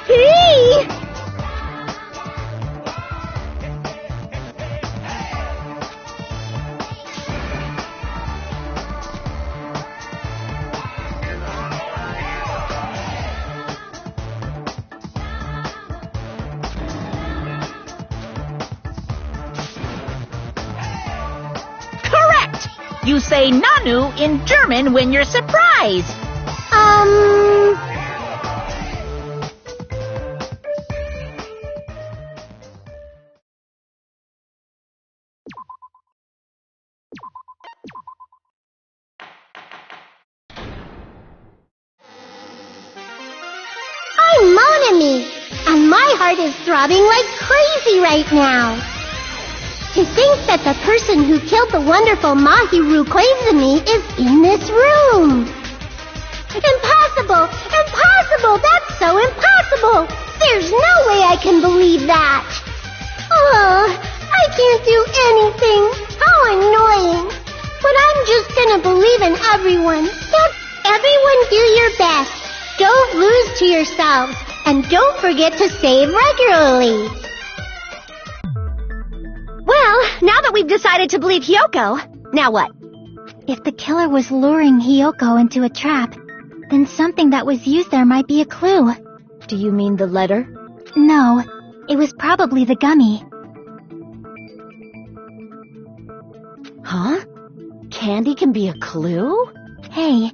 Hey! Correct! You say Nanu in German when you're surprised. I'm Mon Ami, and my heart is throbbing like crazy right now. To think that the person who killed the wonderful Mahiru Koizumi is in this room. Impossible! Impossible! That's so impossible! There's no way I can believe that! Oh, I can't do anything! How annoying! But I'm just gonna believe in everyone. Just everyone do your best. Don't lose to yourselves. And don't forget to save regularly. Well, now that we've decided to believe Hiyoko, now what? If the killer was luring Hiyoko into a trap, then something that was used there might be a clue. Do you mean the letter? No, it was probably the gummy. Huh? Candy can be a clue? Hey,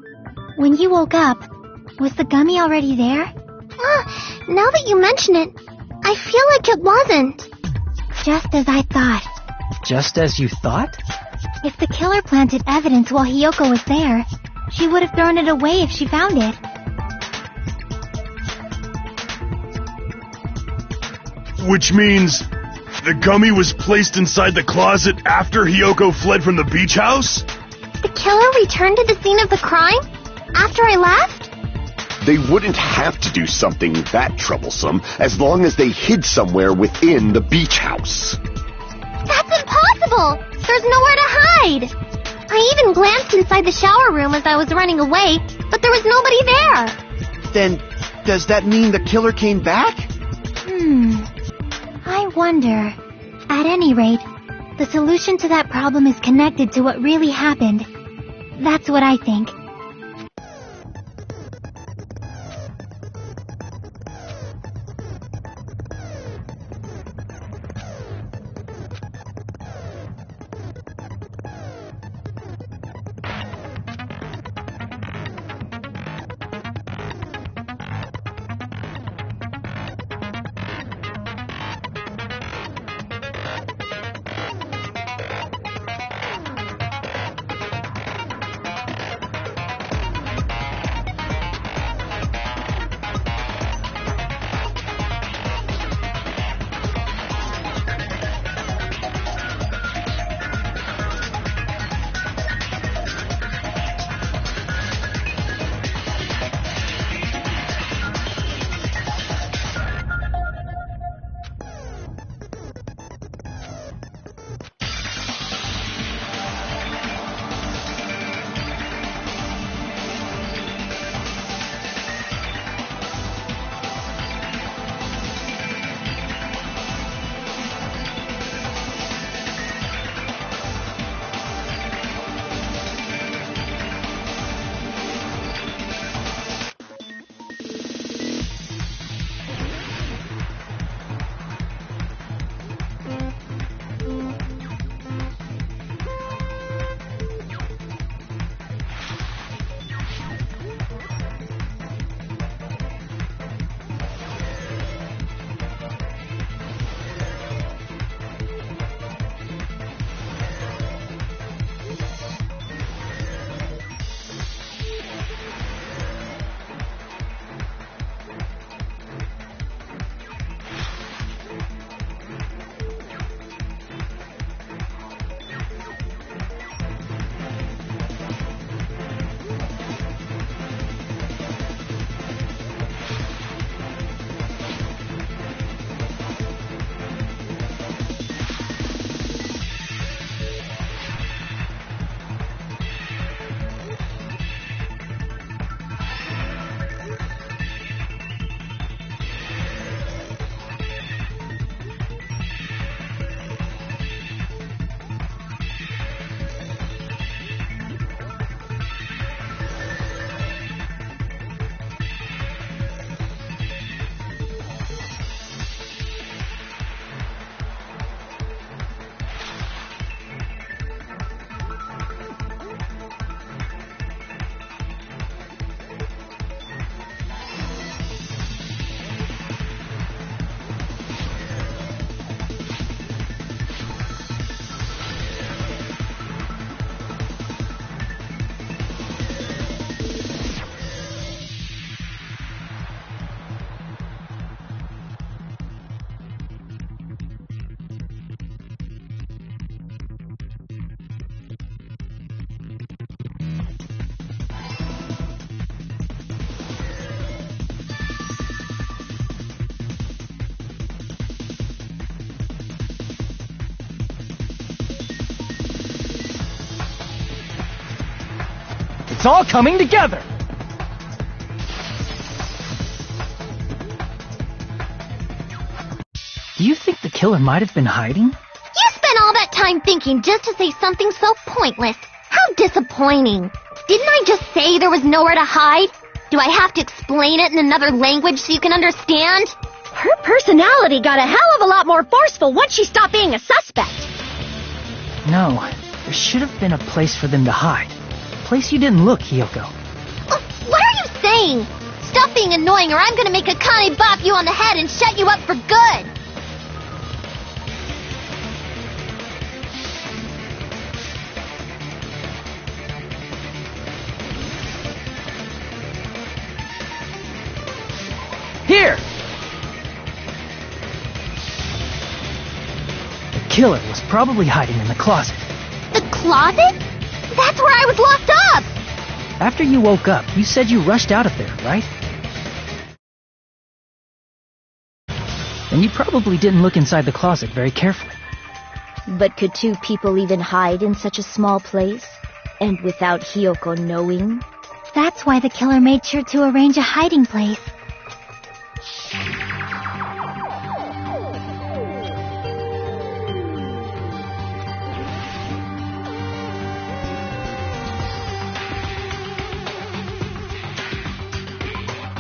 when you woke up, was the gummy already there? Now that you mention it, I feel like it wasn't. Just as I thought. Just as you thought? If the killer planted evidence while Hiyoko was there, she would have thrown it away if she found it. Which means the gummy was placed inside the closet after Hiyoko fled from the beach house? The killer returned to the scene of the crime? After I left? They wouldn't have to do something that troublesome as long as they hid somewhere within the beach house. That's impossible! There's nowhere to hide! I even glanced inside the shower room as I was running away, but there was nobody there! Then, does that mean the killer came back? I wonder. At any rate, the solution to that problem is connected to what really happened. That's what I think. It's all coming together! Do you think the killer might have been hiding? You spent all that time thinking just to say something so pointless. How disappointing. Didn't I just say there was nowhere to hide? Do I have to explain it in another language so you can understand? Her personality got a hell of a lot more forceful once she stopped being a suspect. No, there should have been a place for them to hide. A place you didn't look, Hiyoko. What are you saying? Stop being annoying or I'm gonna make Akane bop you on the head and shut you up for good. Here! The killer was probably hiding in the closet. The closet? That's where I was locked up! After you woke up, you said you rushed out of there, right? And you probably didn't look inside the closet very carefully. But could two people even hide in such a small place? And without Hiyoko knowing? That's why the killer made sure to arrange a hiding place.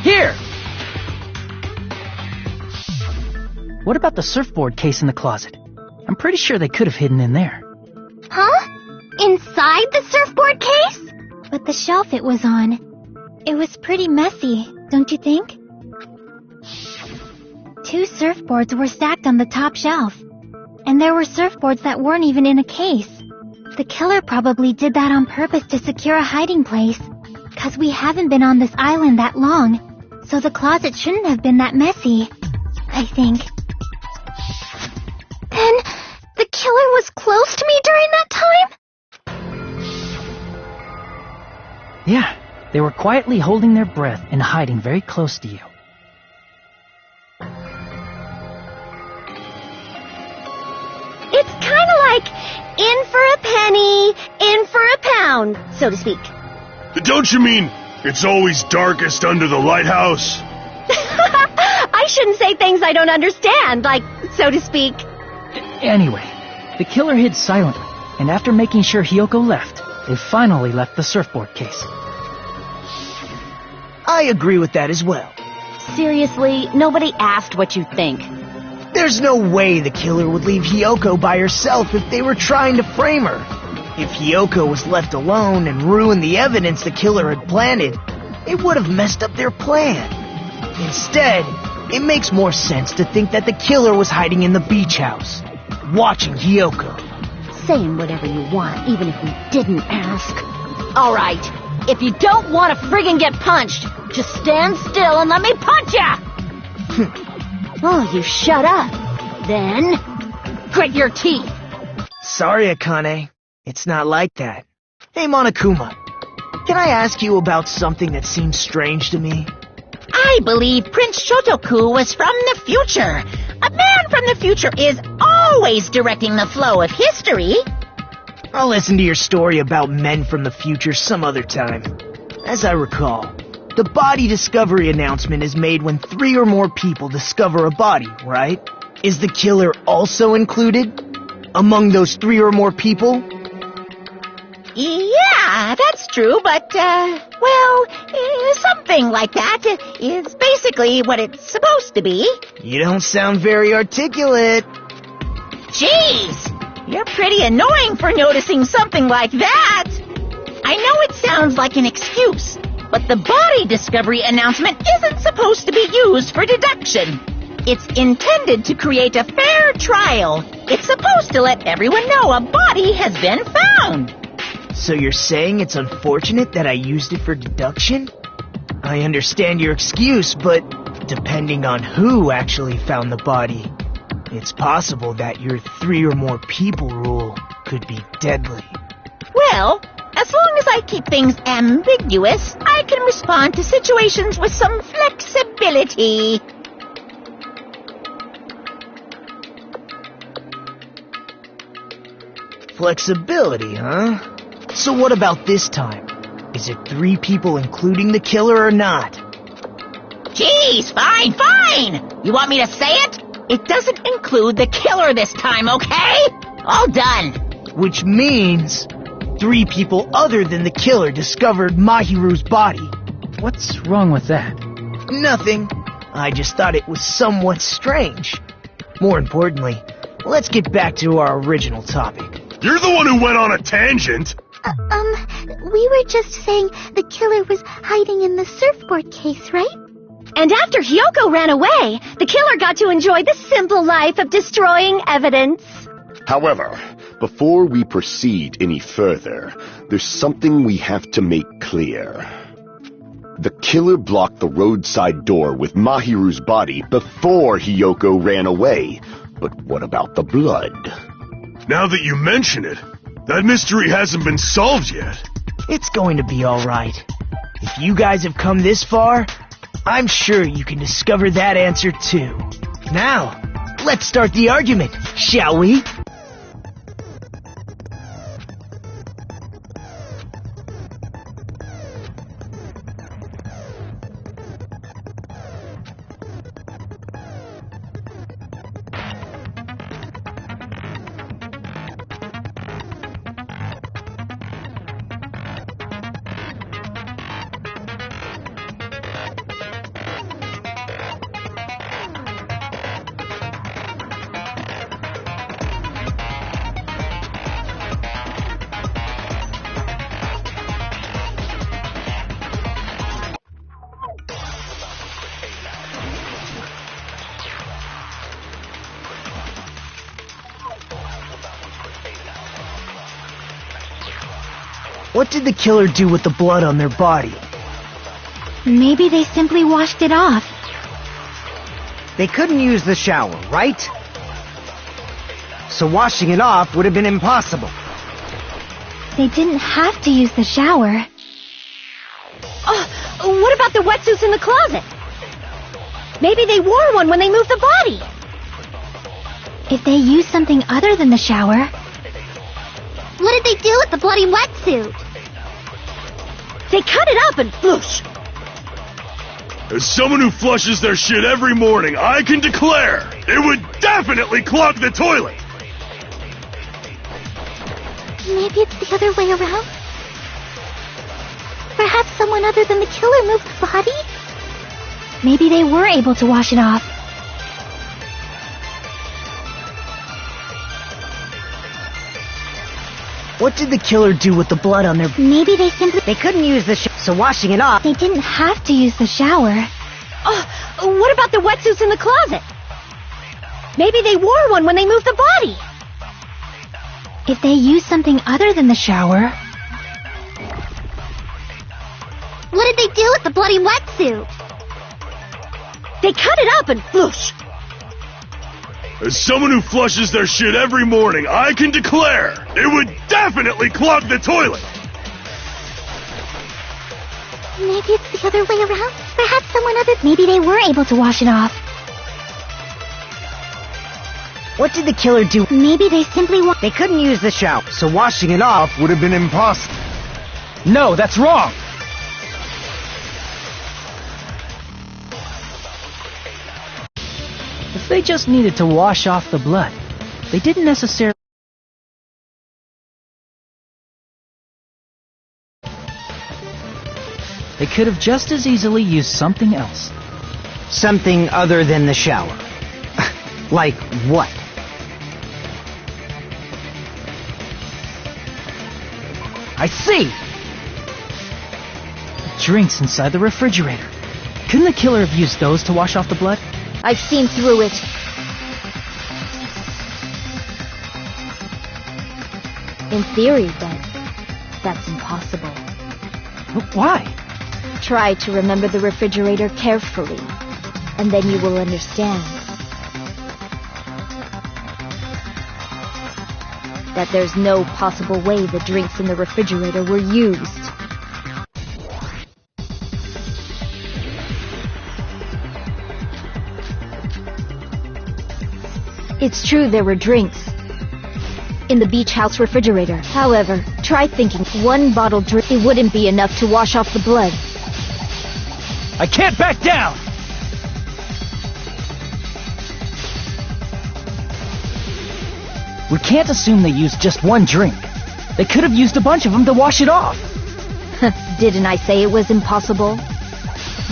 Here! What about the surfboard case in the closet? I'm pretty sure they could have hidden in there. Huh? Inside the surfboard case? But the shelf it was on, it was pretty messy, don't you think? 2 surfboards were stacked on the top shelf. And there were surfboards that weren't even in a case. The killer probably did that on purpose to secure a hiding place. 'Cause we haven't been on this island that long, so the closet shouldn't have been that messy, I think. Then, the killer was close to me during that time? Yeah, they were quietly holding their breath and hiding very close to you. It's kind of like in for a penny, in for a pound, so to speak. Don't you mean it's always darkest under the lighthouse? I shouldn't say things I don't understand, like, so to speak. Anyway, the killer hid silently, and after making sure Hiyoko left, they finally left the surfboard case. I agree with that as well. Seriously, nobody asked what you think. There's no way the killer would leave Hiyoko by herself if they were trying to frame her. If Hiyoko was left alone and ruined the evidence the killer had planted, it would have messed up their plan. Instead, it makes more sense to think that the killer was hiding in the beach house, watching Hiyoko. Saying whatever you want, even if we didn't ask. All right, if you don't want to friggin' get punched, just stand still and let me punch ya! Oh, you shut up. Then, grit your teeth. Sorry, Akane. It's not like that. Hey, Monokuma. Can I ask you about something that seems strange to me? I believe Prince Shotoku was from the future. A man from the future is always directing the flow of history. I'll listen to your story about men from the future some other time. As I recall, the body discovery announcement is made when 3 or more people discover a body, right? Is the killer also included among those 3 or more people? Yeah, that's true, but, something like that is basically what it's supposed to be. You don't sound very articulate. Jeez, you're pretty annoying for noticing something like that. I know it sounds like an excuse, but the body discovery announcement isn't supposed to be used for deduction. It's intended to create a fair trial. It's supposed to let everyone know a body has been found. So you're saying it's unfortunate that I used it for deduction? I understand your excuse, but depending on who actually found the body, it's possible that your 3 or more people rule could be deadly. Well, as long as I keep things ambiguous, I can respond to situations with some flexibility. Flexibility, huh? So what about this time? Is it 3 people including the killer or not? Jeez, fine! You want me to say it? It doesn't include the killer this time, okay? All done. Which means 3 people other than the killer discovered Mahiru's body. What's wrong with that? Nothing. I just thought it was somewhat strange. More importantly, let's get back to our original topic. You're the one who went on a tangent. We were just saying the killer was hiding in the surfboard case, right? And after Hyoko ran away, the killer got to enjoy the simple life of destroying evidence. However, before we proceed any further, there's something we have to make clear. The killer blocked the roadside door with Mahiru's body before Hyoko ran away. But what about the blood? Now that you mention it, that mystery hasn't been solved yet. It's going to be alright. If you guys have come this far, I'm sure you can discover that answer too. Now, let's start the argument, shall we? What did the killer do with the blood on their body? Maybe they simply washed it off. They couldn't use the shower, right? So washing it off would have been impossible. They didn't have to use the shower. Oh, what about the wetsuits in the closet? Maybe they wore one when they moved the body. If they used something other than the shower... What did they do with the bloody wetsuit? They cut it up and whoosh. As someone who flushes their shit every morning, I can declare it would definitely clog the toilet. Maybe it's the other way around? Perhaps someone other than the killer moved the body? Maybe they were able to wash it off. What did the killer do with the blood on their... Maybe they simply... They couldn't use the so washing it off... They didn't have to use the shower. Oh, what about the wetsuits in the closet? Maybe they wore one when they moved the body. If they used something other than the shower... What did they do with the bloody wetsuit? They cut it up and whoosh. As someone who flushes their shit every morning, I can declare it would definitely clog the toilet. Maybe it's the other way around? Perhaps someone other... Maybe they were able to wash it off. What did the killer do? Maybe they simply... They couldn't use the shower, so washing it off would have been impossible. No, that's wrong! If they just needed to wash off the blood, they didn't necessarily... They could have just as easily used something else. Something other than the shower. Like what? I see! Drinks inside the refrigerator. Couldn't the killer have used those to wash off the blood? I've seen through it. In theory, but that's impossible. But why? Try to remember the refrigerator carefully, and then you will understand that there's no possible way the drinks in the refrigerator were used. It's true there were drinks, in the beach house refrigerator. However, try thinking one bottle drink, it wouldn't be enough to wash off the blood. I can't back down! We can't assume they used just one drink. They could have used a bunch of them to wash it off. Didn't I say it was impossible?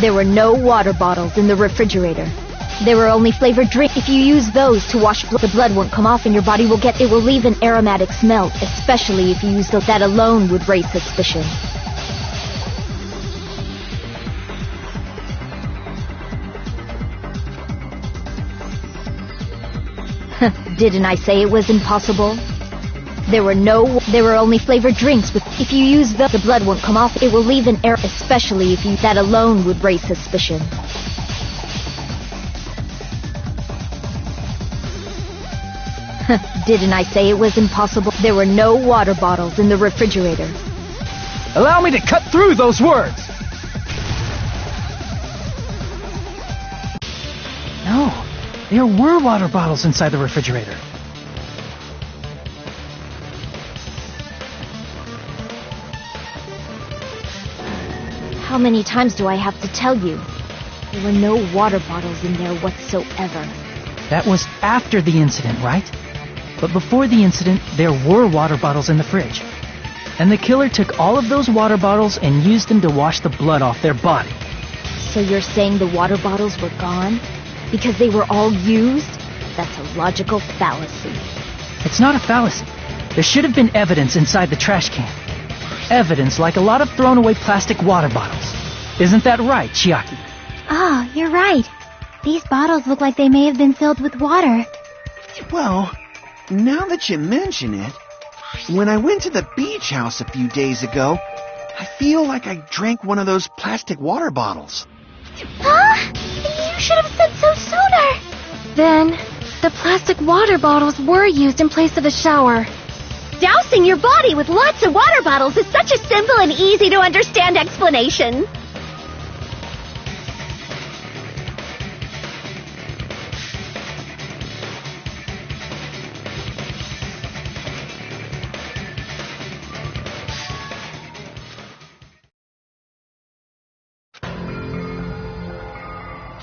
There were no water bottles in the refrigerator. There were only flavored drinks. If you use those to wash the blood won't come off and your body it will leave an aromatic smell, especially if you use those. That alone would raise suspicion. Didn't I say it was impossible? There were only flavored drinks with. If you use the blood won't come off. It will leave an air, especially if you. That alone would raise suspicion. Didn't I say it was impossible? There were no water bottles in the refrigerator. Allow me to cut through those words! No, there were water bottles inside the refrigerator. How many times do I have to tell you? There were no water bottles in there whatsoever. That was after the incident, right? But before the incident, there were water bottles in the fridge. And the killer took all of those water bottles and used them to wash the blood off their body. So you're saying the water bottles were gone? Because they were all used? That's a logical fallacy. It's not a fallacy. There should have been evidence inside the trash can. Evidence like a lot of thrown away plastic water bottles. Isn't that right, Chiaki? Ah, you're right. These bottles look like they may have been filled with water. Well, now that you mention it, when I went to the beach house a few days ago, I feel like I drank one of those plastic water bottles. Huh? You should have said so sooner. Then, the plastic water bottles were used in place of a shower. Dousing your body with lots of water bottles is such a simple and easy to understand explanation.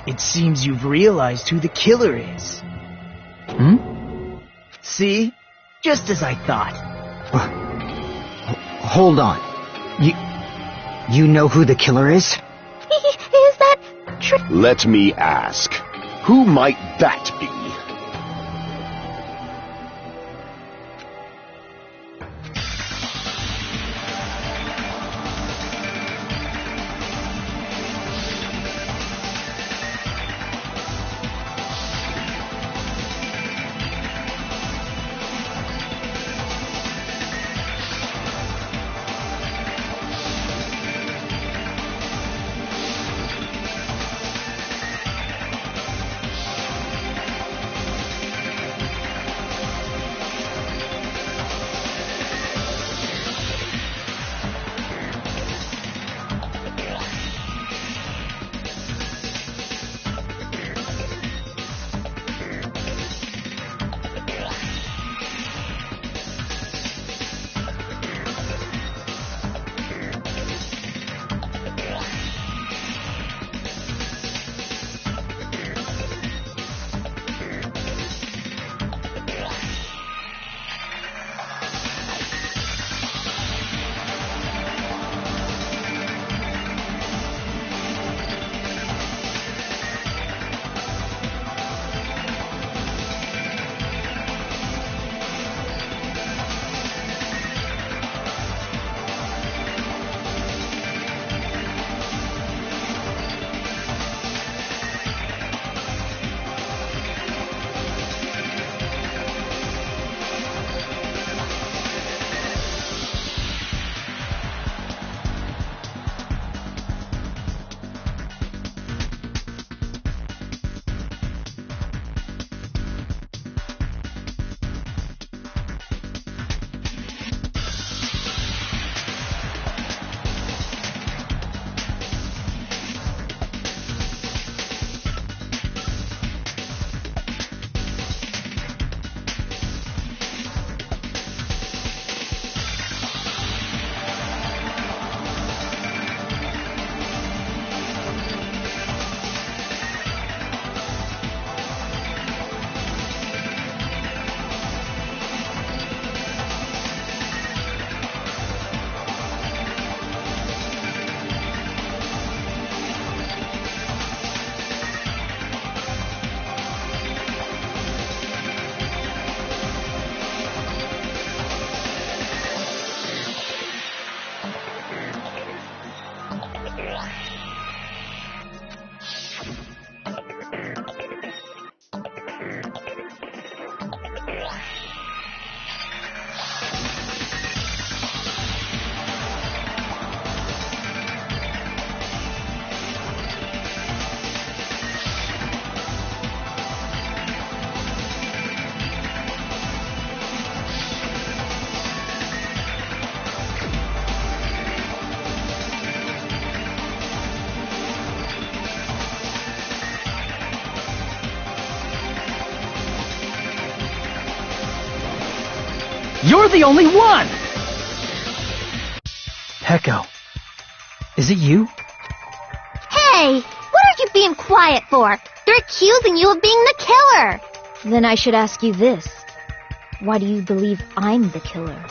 It seems you've realized who the killer is. See? Just as I thought. Hold on. You know who the killer is? Is that true? Let me ask. Who might that be? You're the only one! Peko, is it you? Hey, what are you being quiet for? They're accusing you of being the killer. Then I should ask you this. Why do you believe I'm the killer?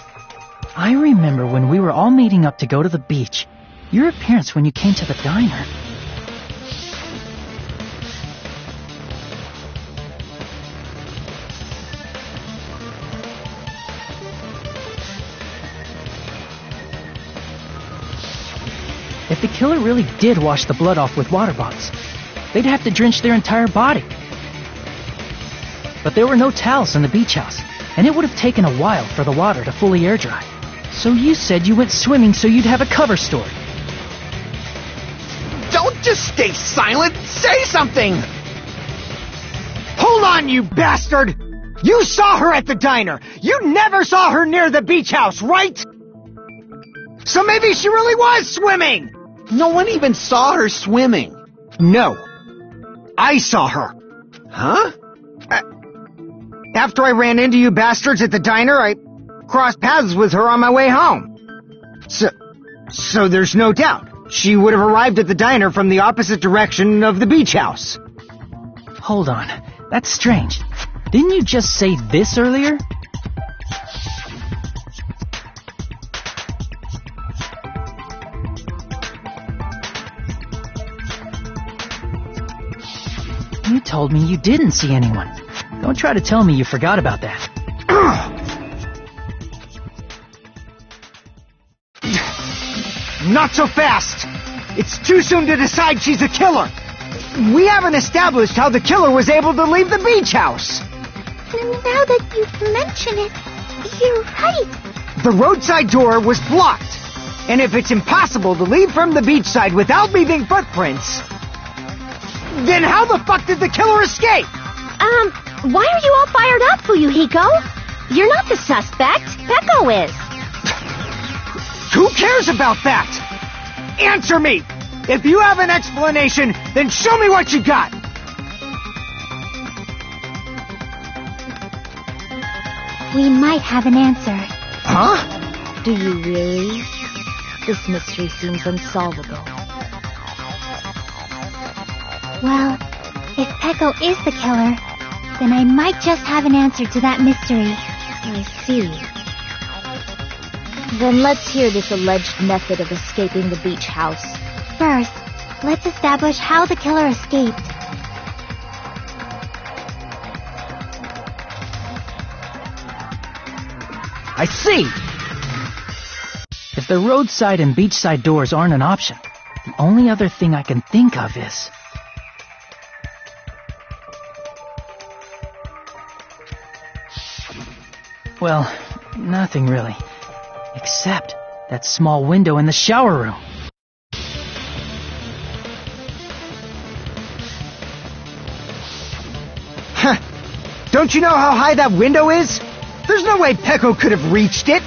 I remember when we were all meeting up to go to the beach. Your appearance when you came to the diner. If the killer really did wash the blood off with water bottles, they'd have to drench their entire body. But there were no towels in the beach house, and it would have taken a while for the water to fully air dry. So you said you went swimming so you'd have a cover story. Don't just stay silent! Say something! Hold on, you bastard! You saw her at the diner! You never saw her near the beach house, right? So maybe she really was swimming! No one even saw her swimming. No. I saw her. Huh? After I ran into you bastards at the diner, I crossed paths with her on my way home. So there's no doubt. She would have arrived at the diner from the opposite direction of the beach house. Hold on. That's strange. Didn't you just say this earlier? You told me you didn't see anyone. Don't try to tell me you forgot about that. Not so fast! It's too soon to decide she's a killer! We haven't established how the killer was able to leave the beach house! Now that you mention it, you're right. The roadside door was blocked, and if it's impossible to leave from the beachside without leaving footprints, then how the fuck did the killer escape? Why are you all fired up, Fuyuhiko? You're not the suspect. Peko is. Who cares about that? Answer me! If you have an explanation, then show me what you got! We might have an answer. Huh? Do you really? This mystery seems unsolvable. Well, if Peko is the killer, then I might just have an answer to that mystery. I see. Then let's hear this alleged method of escaping the beach house. First, let's establish how the killer escaped. I see! If the roadside and beachside doors aren't an option, the only other thing I can think of is... Well, nothing really. Except that small window in the shower room. Huh. Don't you know how high that window is? There's no way Peko could have reached it.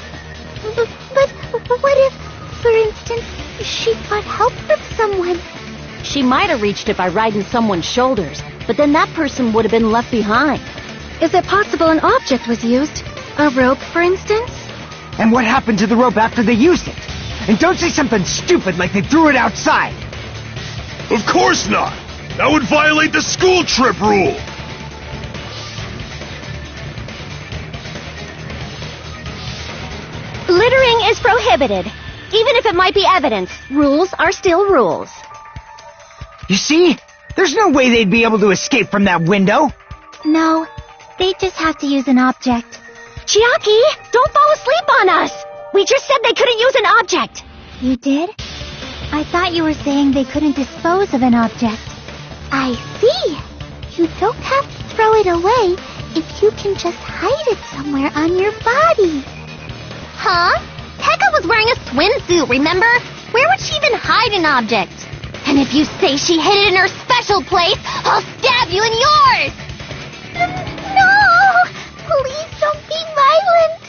But what if, for instance, she got help from someone? She might have reached it by riding someone's shoulders, but then that person would have been left behind. Is it possible an object was used? A rope, for instance? And what happened to the rope after they used it? And don't say something stupid like they threw it outside. Of course not! That would violate the school trip rule! Littering is prohibited. Even if it might be evidence, rules are still rules. You see? There's no way they'd be able to escape from that window. No, they just have to use an object. Chiaki, don't fall asleep on us! We just said they couldn't use an object! You did? I thought you were saying they couldn't dispose of an object. I see. You don't have to throw it away if you can just hide it somewhere on your body. Huh? Peko was wearing a swimsuit, remember? Where would she even hide an object? And if you say she hid it in her special place, I'll stab you in yours! No! Please don't be violent!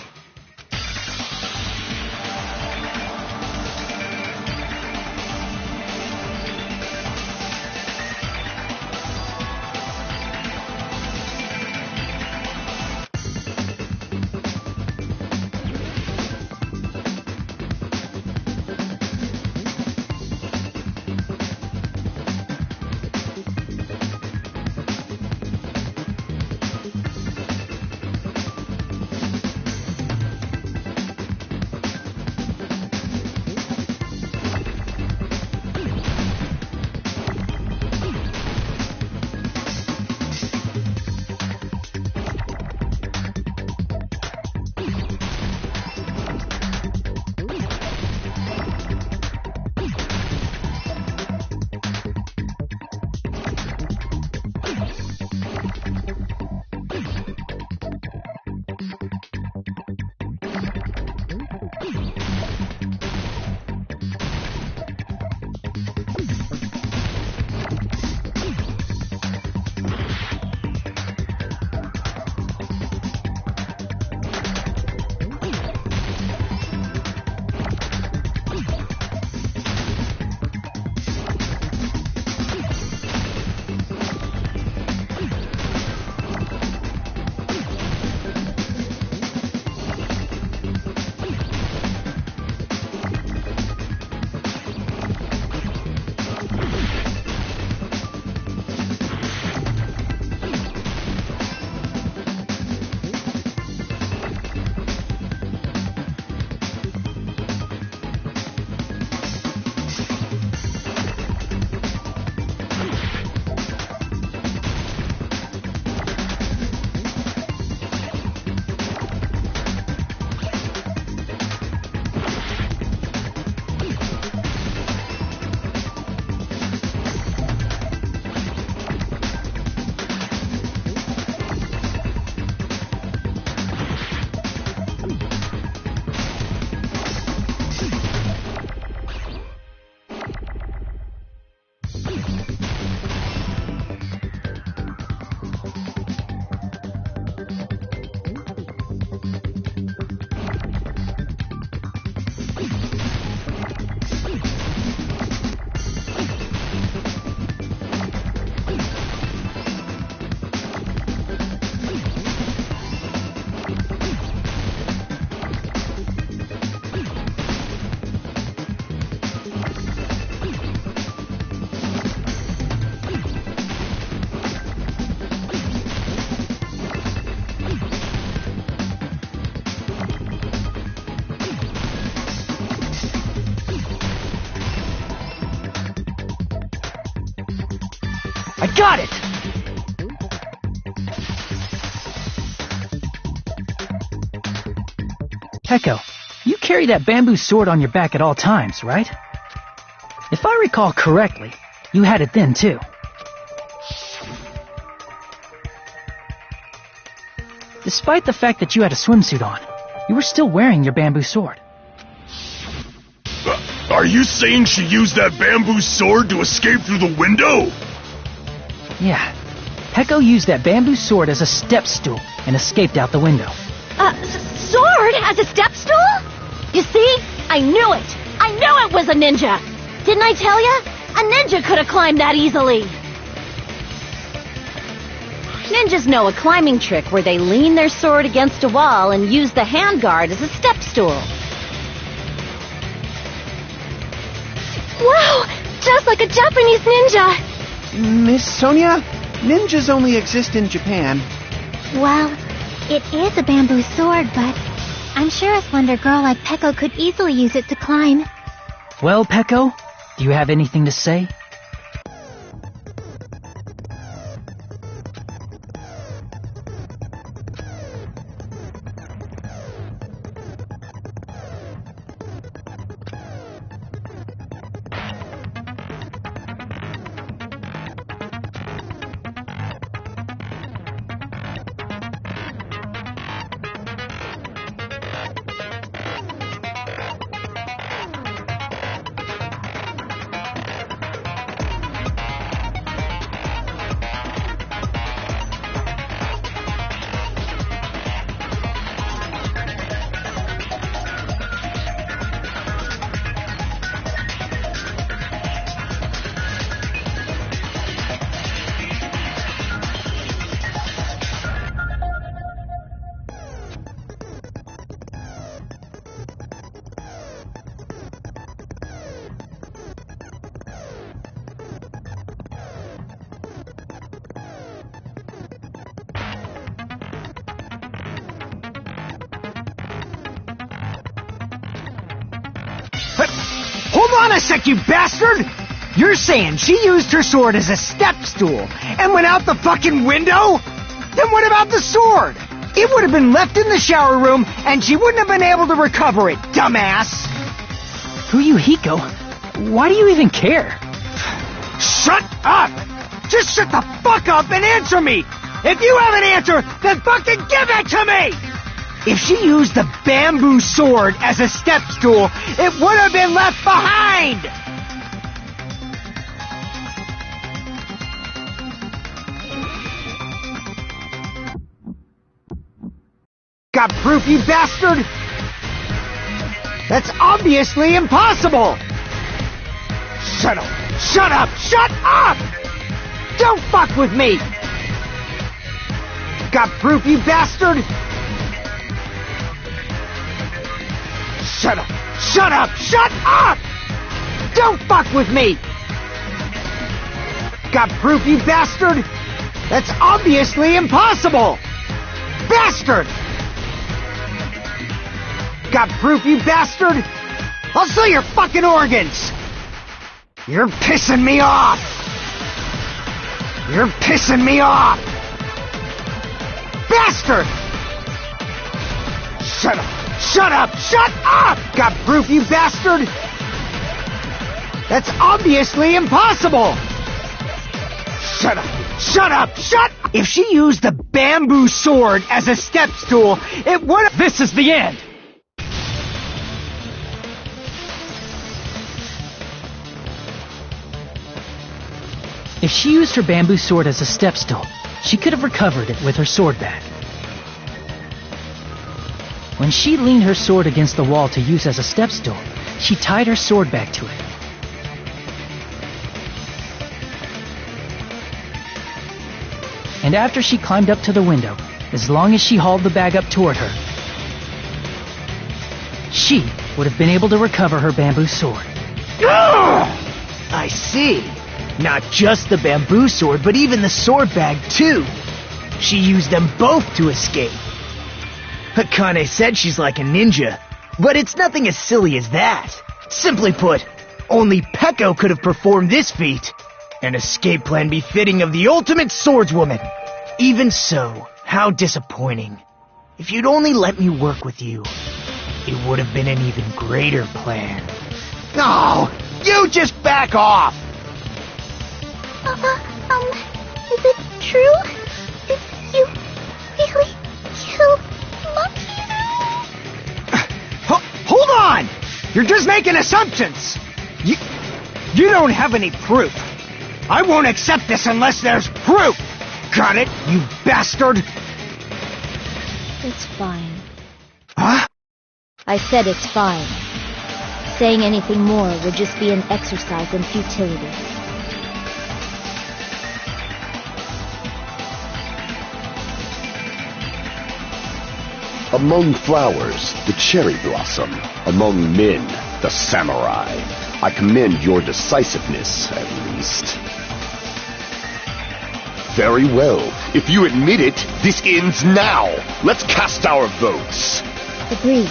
Got it! Peko, you carry that bamboo sword on your back at all times, right? If I recall correctly, you had it then too. Despite the fact that you had a swimsuit on, you were still wearing your bamboo sword. Are you saying she used that bamboo sword to escape through the window? Yeah. Peko used that bamboo sword as a step stool and escaped out the window. Sword as a step stool? You see? I knew it! I knew it was a ninja! Didn't I tell ya? A ninja could have climbed that easily! Ninjas know a climbing trick where they lean their sword against a wall and use the handguard as a step stool. Wow! Just like a Japanese ninja! Miss Sonia, ninjas only exist in Japan. Well, it is a bamboo sword, but I'm sure a slender girl like Peko could easily use it to climb. Well, Peko, do you have anything to say? Hold on a sec, you bastard! You're saying she used her sword as a step stool and went out the fucking window? Then what about the sword? It would have been left in the shower room and she wouldn't have been able to recover it, dumbass! Fuyuhiko, why do you even care? Shut up! Just shut the fuck up and answer me! If you have an answer, then fucking give it to me! If she used the bamboo sword as a step stool, it would have been left behind! Got proof, you bastard? That's obviously impossible! Shut up! Shut up! Shut up! Don't fuck with me! Got proof, you bastard? Shut up! Shut up! Shut up! Don't fuck with me! Got proof, you bastard? That's obviously impossible! Bastard! Got proof, you bastard? I'll sell your fucking organs! You're pissing me off! You're pissing me off! Bastard! Shut up! Shut up! Shut up! Got proof, you bastard? That's obviously impossible! Shut up! Shut up! Shut up! If she used the bamboo sword as a step stool, it would have... This is the end! If she used her bamboo sword as a step stool, she could have recovered it with her sword bag. When she leaned her sword against the wall to use as a step stool, she tied her sword bag to it. And after she climbed up to the window, as long as she hauled the bag up toward her, she would have been able to recover her bamboo sword. I see. Not just the bamboo sword, but even the sword bag, too. She used them both to escape. Akane said she's like a ninja, but it's nothing as silly as that. Simply put, only Peko could have performed this feat. An escape plan befitting of the ultimate swordswoman. Even so, how disappointing. If you'd only let me work with you, it would have been an even greater plan. No! You just back off! Is it true? Did you really kill Mahiru? Hold on! You're just making assumptions! You don't have any proof. I won't accept this unless there's proof! Got it, you bastard? It's fine. Huh? I said it's fine. Saying anything more would just be an exercise in futility. Among flowers, the cherry blossom. Among men, the samurai. I commend your decisiveness, at least. Very well. If you admit it, this ends now. Let's cast our votes. Agreed.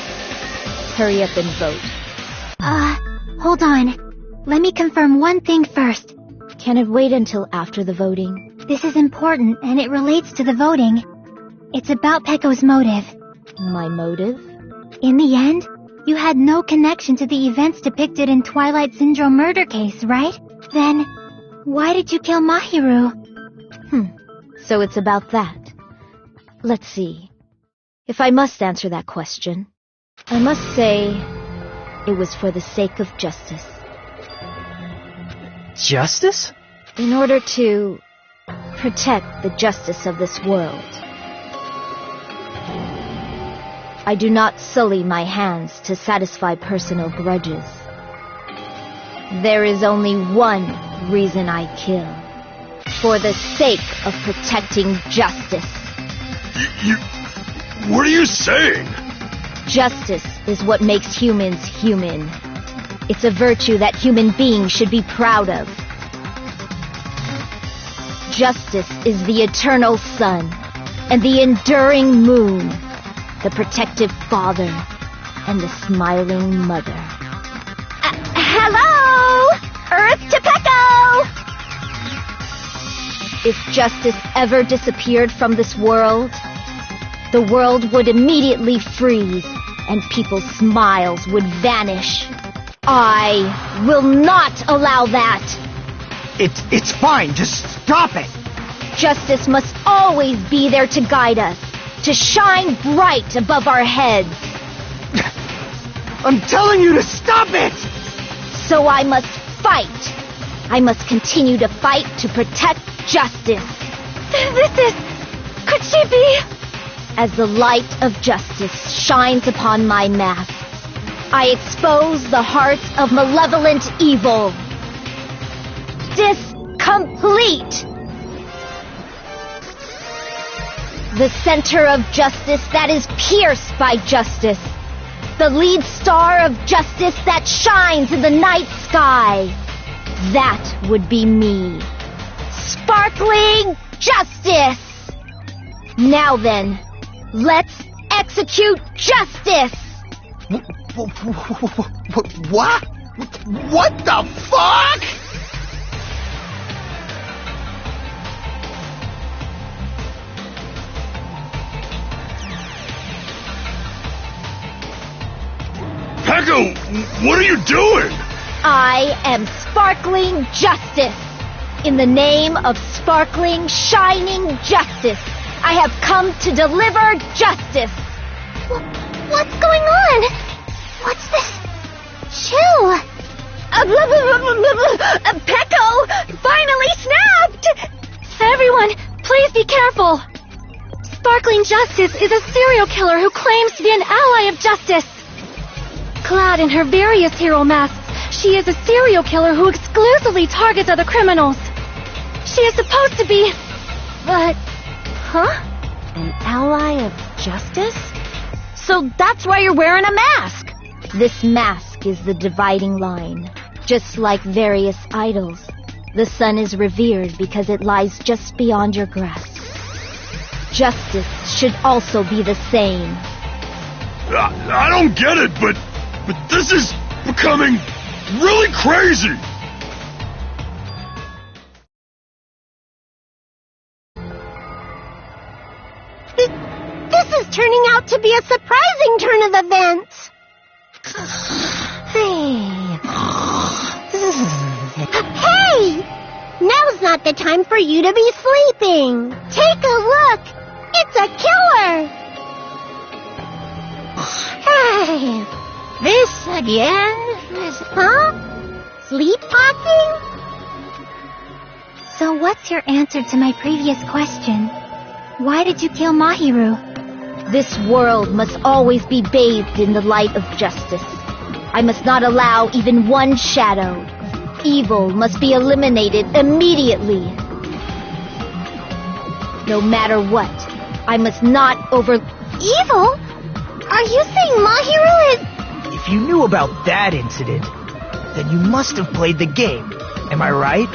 Hurry up and vote. Hold on. Let me confirm one thing first. Can it wait until after the voting? This is important, and it relates to the voting. It's about Pecco's motive. My motive? In the end, you had no connection to the events depicted in Twilight Syndrome murder case, right? Then, why did you kill Mahiru? So it's about that. Let's see. If I must answer that question, I must say it was for the sake of justice. Justice? In order to protect the justice of this world. I do not sully my hands to satisfy personal grudges. There is only one reason I kill. For the sake of protecting justice. What are you saying? Justice is what makes humans human. It's a virtue that human beings should be proud of. Justice is the eternal sun and the enduring moon, the protective father and the smiling mother. Hello! Earth to Pecco! If justice ever disappeared from this world, the world would immediately freeze and people's smiles would vanish. I will not allow that. It's fine, just stop it. Justice must always be there to guide us, to shine bright above our heads. I'm telling you to stop it! So I must fight. I must continue to fight to protect justice. Could she be? As the light of justice shines upon my mask, I expose the hearts of malevolent evil. Discomplete! The center of justice that is pierced by justice. The lead star of justice that shines in the night sky. That would be me. Sparkling justice! Now then, let's execute justice! What? What the fuck? Pecco, what are you doing? I am sparkling justice. In the name of sparkling, shining justice, I have come to deliver justice. What's going on? What's this? Chill. Pecco finally snapped! Everyone, please be careful. Sparkling Justice is a serial killer who claims to be an ally of justice. Clad in her various hero masks, she is a serial killer who exclusively targets other criminals. She is supposed to be... But... Huh? An ally of justice? So that's why you're wearing a mask! This mask is the dividing line. Just like various idols, the sun is revered because it lies just beyond your grasp. Justice should also be the same. I don't get it, but this is becoming really crazy. This is turning out to be a surprising turn of events. Hey! Now's not the time for you to be sleeping. Take a look. It's a killer. Hey. This again? Huh? Sleep talking? So what's your answer to my previous question? Why did you kill Mahiru? This world must always be bathed in the light of justice. I must not allow even one shadow. Evil must be eliminated immediately. No matter what, I must not Evil? Are you saying Mahiru is... If you knew about that incident, then you must have played the game. Am I right?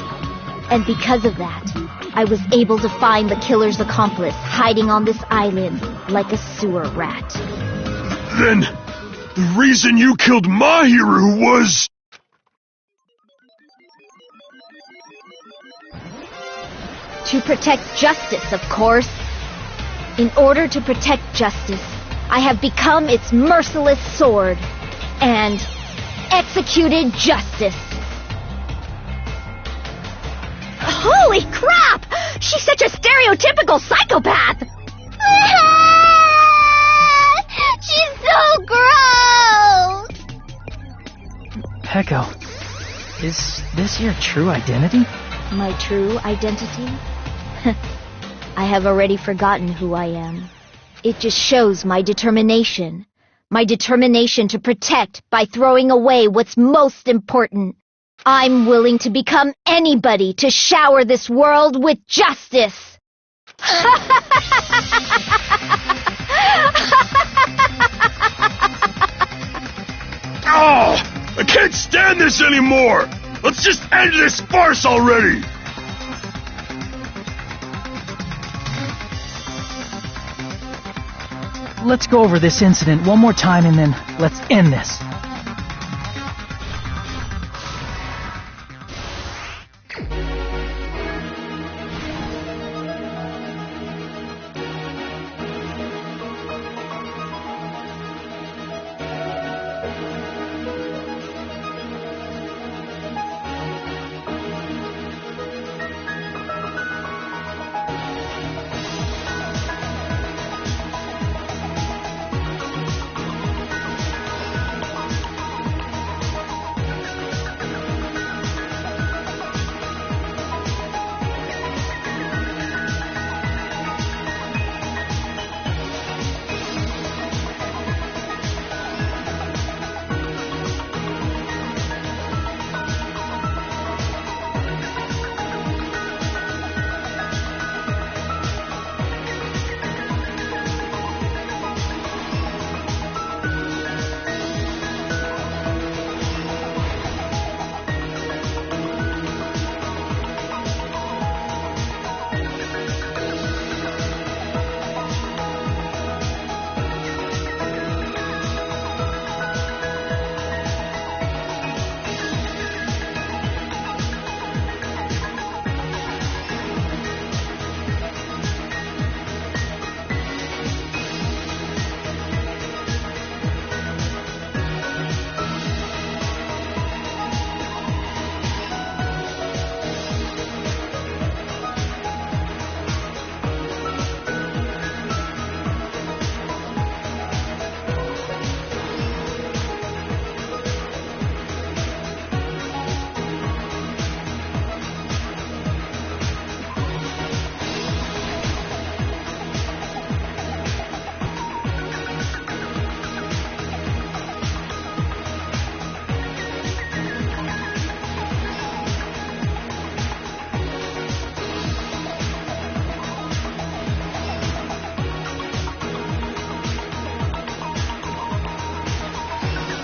And because of that, I was able to find the killer's accomplice hiding on this island like a sewer rat. Then, the reason you killed Mahiru was... To protect justice, of course. In order to protect justice, I have become its merciless sword and executed justice. Holy crap! She's such a stereotypical psychopath! She's so gross! Peko, is this your true identity? My true identity? I have already forgotten who I am. It just shows my determination. My determination to protect by throwing away what's most important. I'm willing to become anybody to shower this world with justice. Oh, I can't stand this anymore! Let's just end this farce already! Let's go over this incident one more time and then let's end this.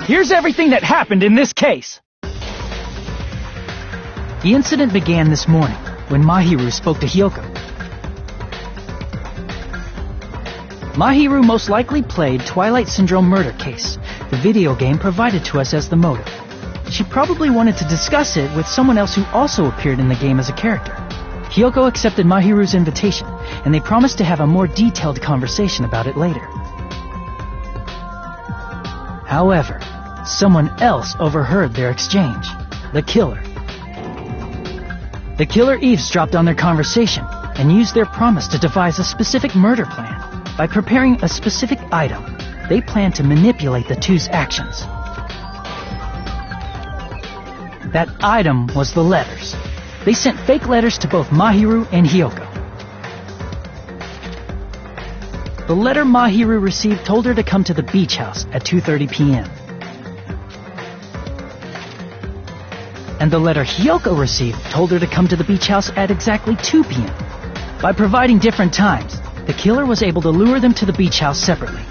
Here's everything that happened in this case. The incident began this morning when Mahiru spoke to Hyoko. Mahiru most likely played Twilight Syndrome Murder Case, the video game provided to us as the motive. She probably wanted to discuss it with someone else who also appeared in the game as a character. Hiyoko accepted Mahiru's invitation, and they promised to have a more detailed conversation about it later. However, someone else overheard their exchange. The killer. The killer eavesdropped on their conversation and used their promise to devise a specific murder plan. By preparing a specific item, they planned to manipulate the two's actions. That item was the letters. They sent fake letters to both Mahiru and Hiyoko. The letter Mahiru received told her to come to the beach house at 2:30 p.m. And the letter Hiyoko received told her to come to the beach house at exactly 2 p.m. By providing different times, the killer was able to lure them to the beach house separately.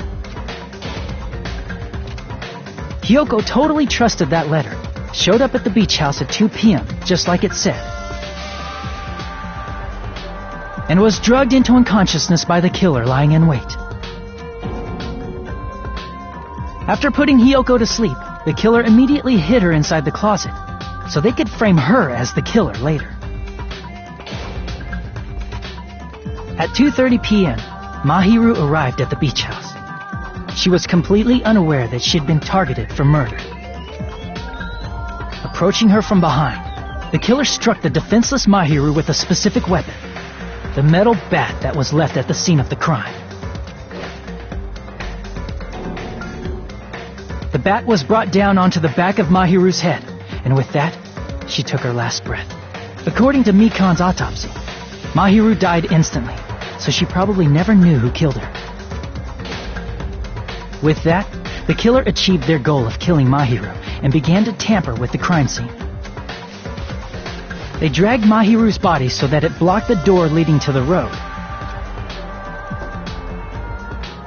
Hiyoko totally trusted that letter, showed up at the beach house at 2 p.m., just like it said, and was drugged into unconsciousness by the killer lying in wait. After putting Hiyoko to sleep, the killer immediately hid her inside the closet, so they could frame her as the killer later. At 2:30 p.m., Mahiru arrived at the beach house. She was completely unaware that she'd been targeted for murder. Approaching her from behind, the killer struck the defenseless Mahiru with a specific weapon, the metal bat that was left at the scene of the crime. The bat was brought down onto the back of Mahiru's head, and with that, she took her last breath. According to Mikan's autopsy, Mahiru died instantly, so she probably never knew who killed her. With that, the killer achieved their goal of killing Mahiru and began to tamper with the crime scene. They dragged Mahiru's body so that it blocked the door leading to the road.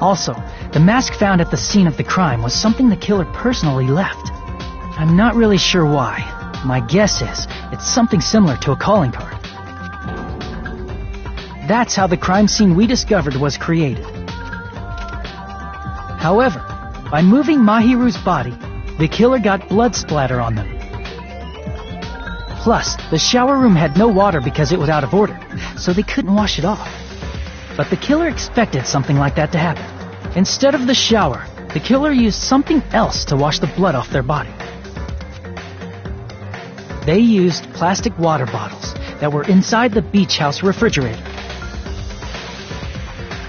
Also, the mask found at the scene of the crime was something the killer personally left. I'm not really sure why. My guess is it's something similar to a calling card. That's how the crime scene we discovered was created. However, by moving Mahiru's body, the killer got blood splatter on them. Plus, the shower room had no water because it was out of order, so they couldn't wash it off. But the killer expected something like that to happen. Instead of the shower, the killer used something else to wash the blood off their body. They used plastic water bottles that were inside the beach house refrigerator.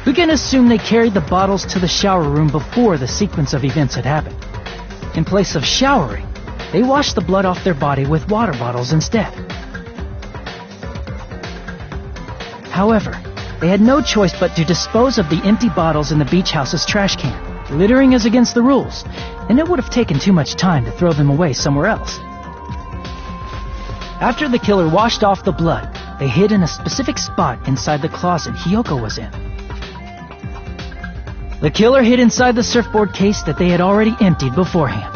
We can assume they carried the bottles to the shower room before the sequence of events had happened. In place of showering, they washed the blood off their body with water bottles instead. However, they had no choice but to dispose of the empty bottles in the beach house's trash can. Littering is against the rules, and it would have taken too much time to throw them away somewhere else. After the killer washed off the blood, they hid in a specific spot inside the closet Hiyoko was in. The killer hid inside the surfboard case that they had already emptied beforehand.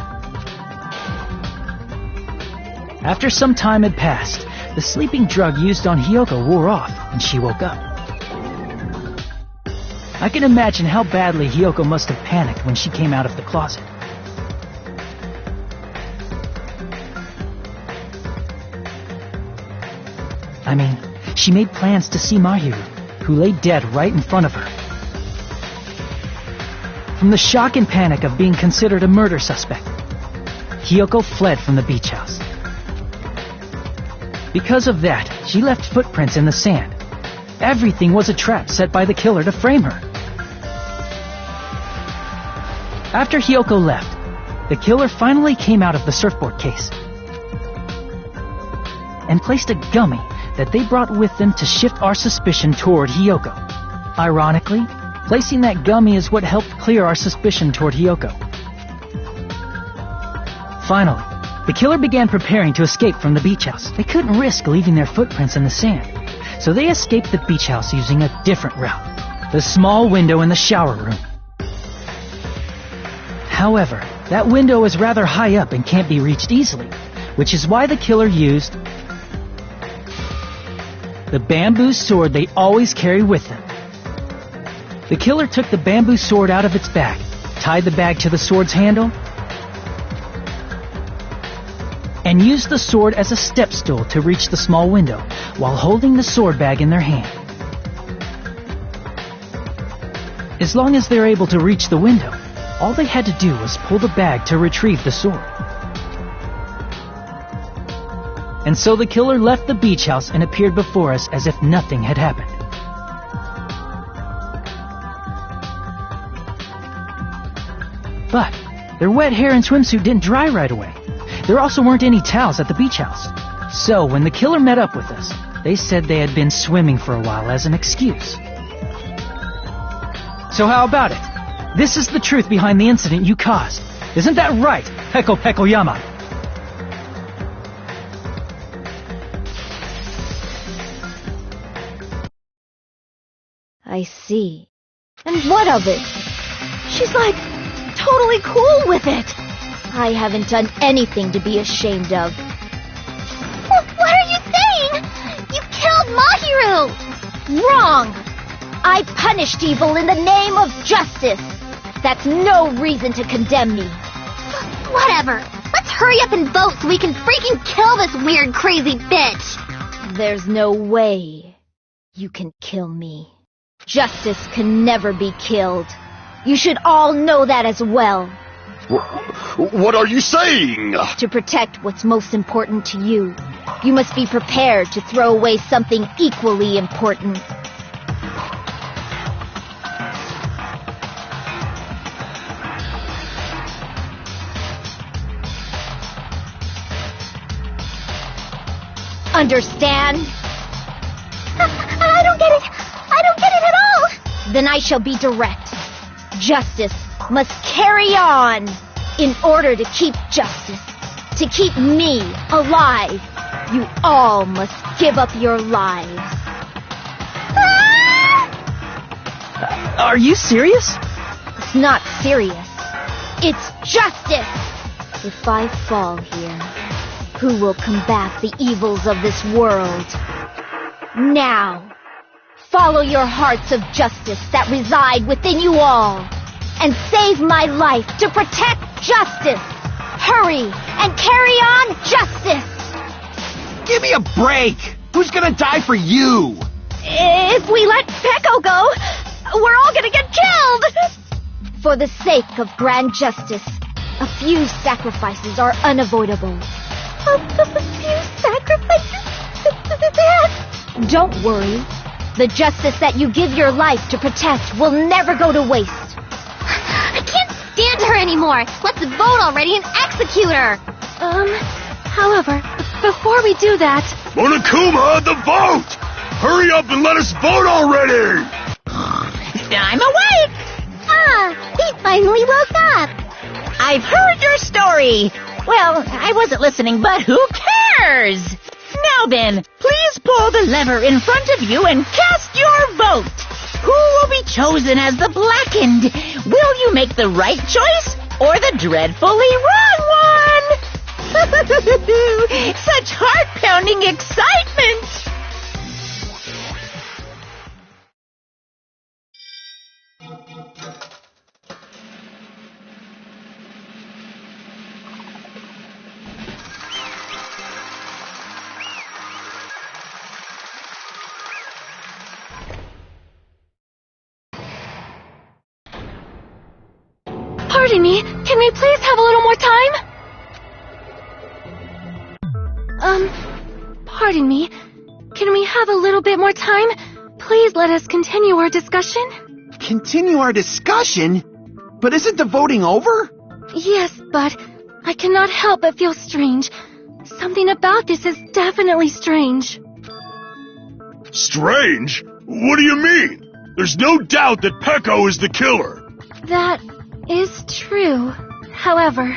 After some time had passed, the sleeping drug used on Hiyoko wore off, and she woke up. I can imagine how badly Hiyoko must have panicked when she came out of the closet. I mean, she made plans to see Mahiru, who lay dead right in front of her. From the shock and panic of being considered a murder suspect, Hiyoko fled from the beach house. Because of that, she left footprints in the sand. Everything was a trap set by the killer to frame her. After Hiyoko left, the killer finally came out of the surfboard case and placed a gummy that they brought with them to shift our suspicion toward Hiyoko. Ironically, placing that gummy is what helped clear our suspicion toward Hiyoko. Finally, the killer began preparing to escape from the beach house. They couldn't risk leaving their footprints in the sand, so they escaped the beach house using a different route, the small window in the shower room. However, that window is rather high up and can't be reached easily, which is why the killer used the bamboo sword they always carry with them. The killer took the bamboo sword out of its bag, tied the bag to the sword's handle, and used the sword as a step stool to reach the small window while holding the sword bag in their hand. As long as they're able to reach the window, all they had to do was pull the bag to retrieve the sword. And so the killer left the beach house and appeared before us as if nothing had happened. But their wet hair and swimsuit didn't dry right away. There also weren't any towels at the beach house. So when the killer met up with us, they said they had been swimming for a while as an excuse. So how about it? This is the truth behind the incident you caused. Isn't that right, Peko Pekoyama? I see. And what of it? She's like totally cool with it. I haven't done anything to be ashamed of. What are you saying? You killed Mahiru! Wrong! I punished evil in the name of justice. That's no reason to condemn me. Whatever. Let's hurry up and vote so we can freaking kill this weird, crazy bitch. There's no way you can kill me. Justice can never be killed. You should all know that as well. What are you saying? To protect what's most important to you, you must be prepared to throw away something equally important. Understand? I don't get it. I don't get it at all. Then I shall be direct. Justice must carry on. In order to keep justice, to keep me alive, you all must give up your lives. Are you serious? It's not serious. It's justice. If I fall here, who will combat the evils of this world? Now, follow your hearts of justice that reside within you all, and save my life to protect justice. Hurry and carry on justice. Give me a break! Who's gonna die for you? If we let Peko go, we're all gonna get killed! For the sake of grand justice, a few sacrifices are unavoidable. A few sacrifices? Don't worry. The justice that you give your life to protect will never go to waste. I can't stand her anymore. Let's vote already and execute her. However, before we do that... Monokuma, the vote! Hurry up and let us vote already! I'm awake! He finally woke up. I've heard your story. Well, I wasn't listening, but who cares? Now then, please pull the lever in front of you and cast your vote. Who will be chosen as the blackened? Will you make the right choice or the dreadfully wrong one? Such heart-pounding excitement! Pardon me, can we please have a little more time? Pardon me, can we have a little bit more time? Please let us continue our discussion. Continue our discussion? But isn't the voting over? Yes, but I cannot help but feel strange. Something about this is definitely strange. Strange? What do you mean? There's no doubt that Peko is the killer. That is true. However...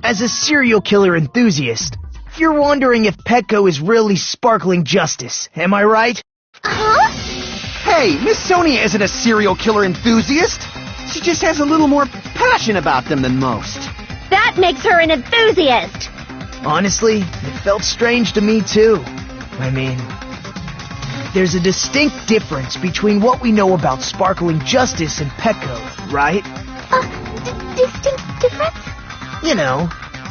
As a serial killer enthusiast, you're wondering if Peko is really sparkling justice, am I right? Huh? Hey, Miss Sonia isn't a serial killer enthusiast. She just has a little more passion about them than most. That makes her an enthusiast. Honestly, it felt strange to me too. I mean, there's a distinct difference between what we know about sparkling justice and Peko, right? Distinct difference? You know,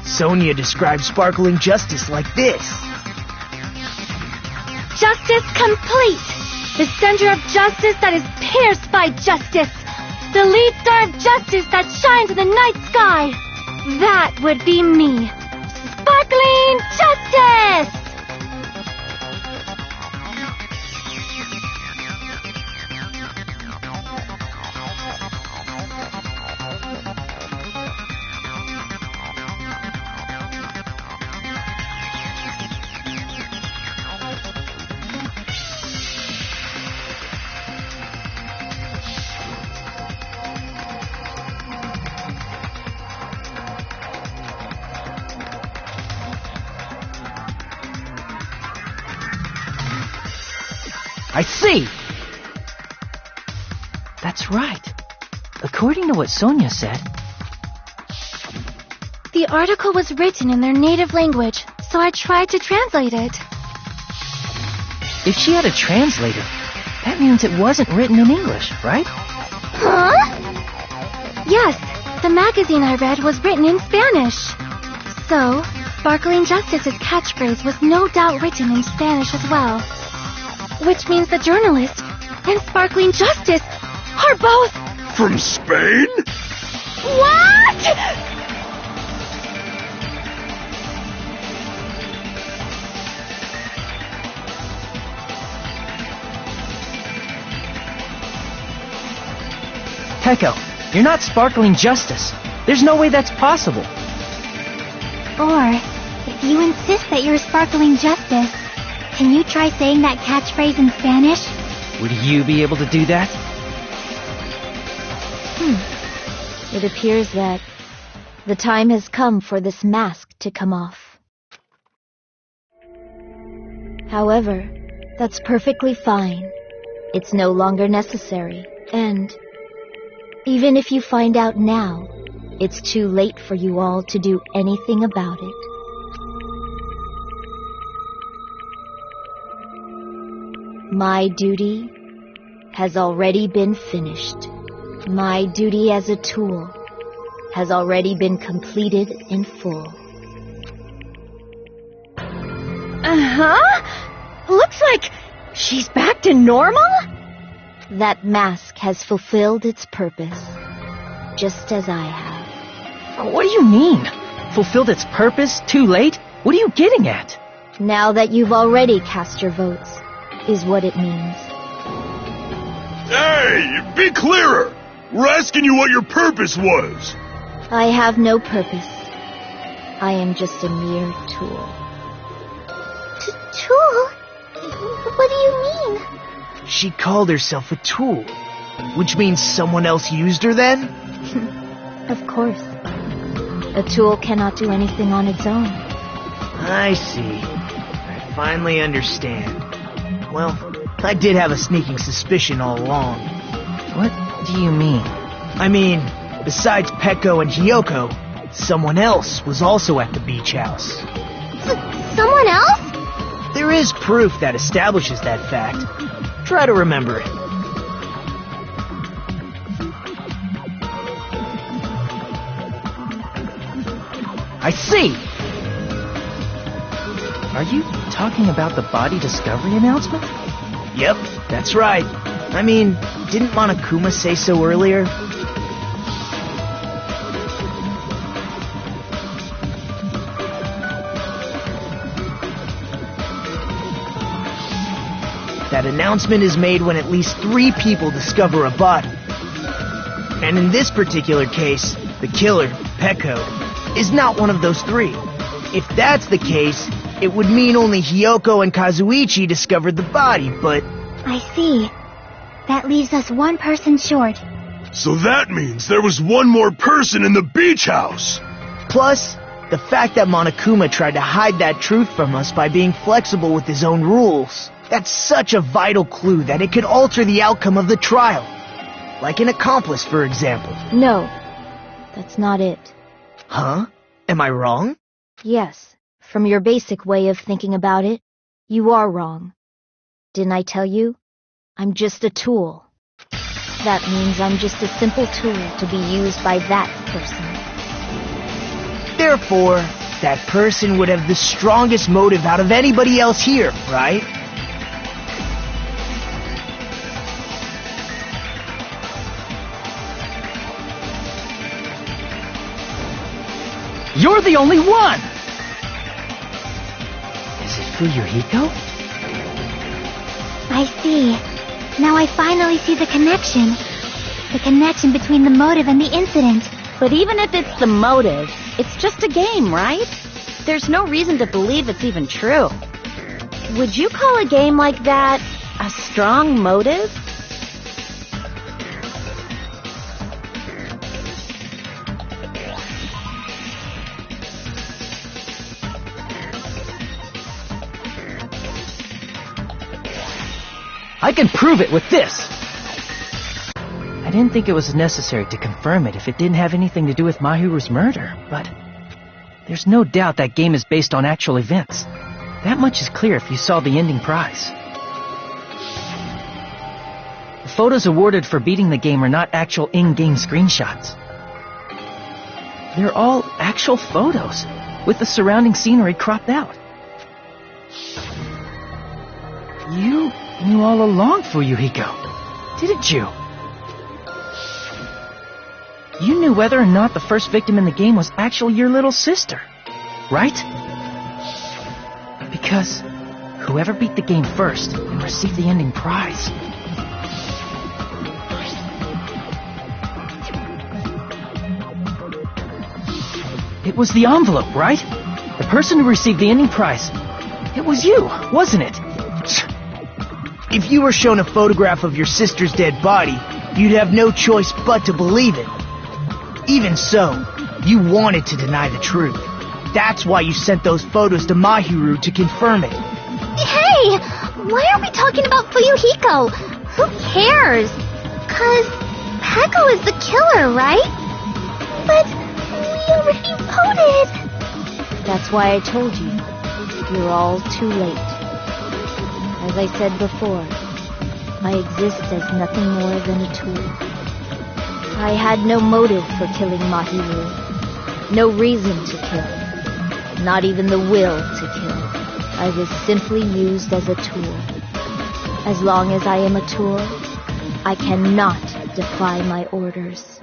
Sonia described sparkling justice like this. Justice complete! The center of justice that is pierced by justice! The lead star of justice that shines in the night sky! That would be me! Sparkling Justice! I see! That's right. According to what Sonia said, The article was written in their native language, so I tried to translate it. if she had a translator, that means it wasn't written in English, right? Huh? Yes, the magazine I read was written in Spanish. So, Sparkling Justice's catchphrase was no doubt written in Spanish as well. Which means the journalist and Sparkling Justice are both... From Spain? What?! Peko, you're not Sparkling Justice. There's no way that's possible. Or, if you insist that you're Sparkling Justice, can you try saying that catchphrase in Spanish? Would you be able to do that? It appears that the time has come for this mask to come off. However, that's perfectly fine. It's no longer necessary, and even if you find out now, it's too late for you all to do anything about it. My duty has already been finished. My duty as a tool has already been completed in full. Uh-huh. Looks like she's back to normal? That mask has fulfilled its purpose, just as I have. What do you mean? Fulfilled its purpose? Too late? What are you getting at? Now that you've already cast your votes, is what it means. Hey, be clearer! We're asking you what your purpose was. I have no purpose. I am just a mere tool. Tool? What do you mean? She called herself a tool, which means someone else used her then? Of course. A tool cannot do anything on its own. I see. I finally understand. Well, I did have a sneaking suspicion all along. What do you mean? I mean, besides Peko and Hiyoko, someone else was also at the beach house. Someone else? There is proof that establishes that fact. Try to remember it. I see! Are you talking about the body discovery announcement? Yep, that's right. I mean, didn't Monokuma say so earlier? That announcement is made when at least 3 people discover a body. And in this particular case, the killer, Peko, is not one of those 3. If that's the case, it would mean only Hiyoko and Kazuichi discovered the body, but... I see. That leaves us one person short. So that means there was one more person in the beach house. Plus, the fact that Monokuma tried to hide that truth from us by being flexible with his own rules. That's such a vital clue that it could alter the outcome of the trial. Like an accomplice, for example. No, that's not it. Huh? Am I wrong? Yes, from your basic way of thinking about it, you are wrong. Didn't I tell you? I'm just a tool. That means I'm just a simple tool to be used by that person. Therefore, that person would have the strongest motive out of anybody else here, right? You're the only one! Is it Fuyuhiko? I see. Now I finally see the connection. The connection between the motive and the incident. But even if it's the motive, it's just a game, right? There's no reason to believe it's even true. Would you call a game like that a strong motive? I can prove it with this! I didn't think it was necessary to confirm it if it didn't have anything to do with Mahiru's murder, but there's no doubt that game is based on actual events. That much is clear if you saw the ending prize. The photos awarded for beating the game are not actual in-game screenshots. They're all actual photos, with the surrounding scenery cropped out. You knew all along, Fuyuhiko, didn't you? You knew whether or not the first victim in the game was actually your little sister, right? Because whoever beat the game first and received the ending prize. It was the envelope, right? The person who received the ending prize. It was you, wasn't it? If you were shown a photograph of your sister's dead body, you'd have no choice but to believe it. Even so, you wanted to deny the truth. That's why you sent those photos to Mahiru to confirm it. Hey! Why are we talking about Fuyuhiko? Who cares? 'Cause Peko is the killer, right? But we already voted. That's why I told you. You're all too late. As I said before, I exist as nothing more than a tool. I had no motive for killing Mahiru. No reason to kill. Not even the will to kill. I was simply used as a tool. As long as I am a tool, I cannot defy my orders.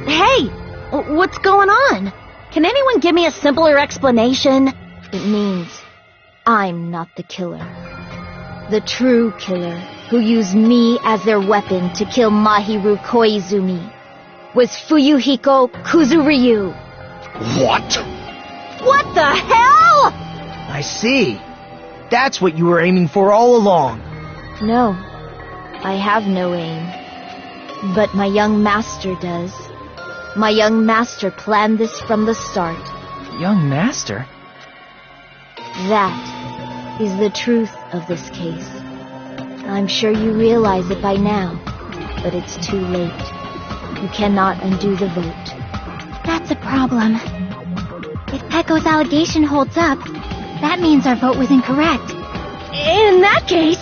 Hey! What's going on? Can anyone give me a simpler explanation? It means I'm not the killer. The true killer, who used me as their weapon to kill Mahiru Koizumi, was Fuyuhiko Kuzuryu. What? What the hell? I see. That's what you were aiming for all along. No, I have no aim. But my young master does. My young master planned this from the start. Young master? That is the truth of this case. I'm sure you realize it by now, but it's too late. You cannot undo the vote. That's a problem. If Peko's allegation holds up, that means our vote was incorrect. In that case,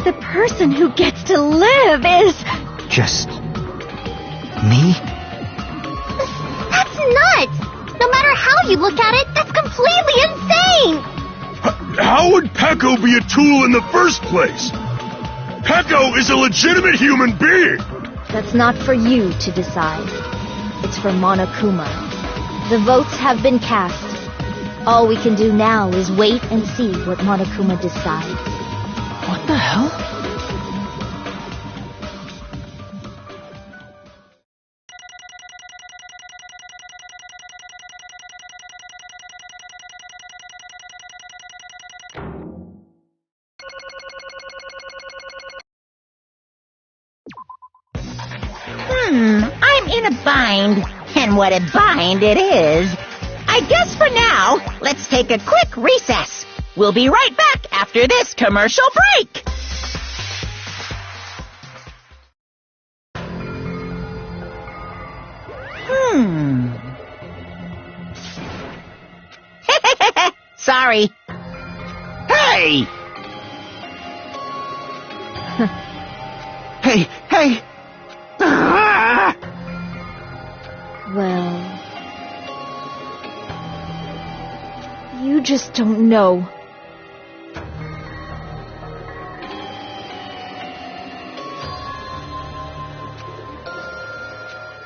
the person who gets to live is... Just... me? That's nuts! No matter how you look at it, that's completely insane! How would Peko be a tool in the first place? Peko is a legitimate human being! That's not for you to decide. It's for Monokuma. The votes have been cast. All we can do now is wait and see what Monokuma decides. What the hell? I'm in a bind. And what a bind it is. I guess for now, let's take a quick recess. We'll be right back after this commercial break. Sorry. Hey! Hey! Ah! Well, You just don't know.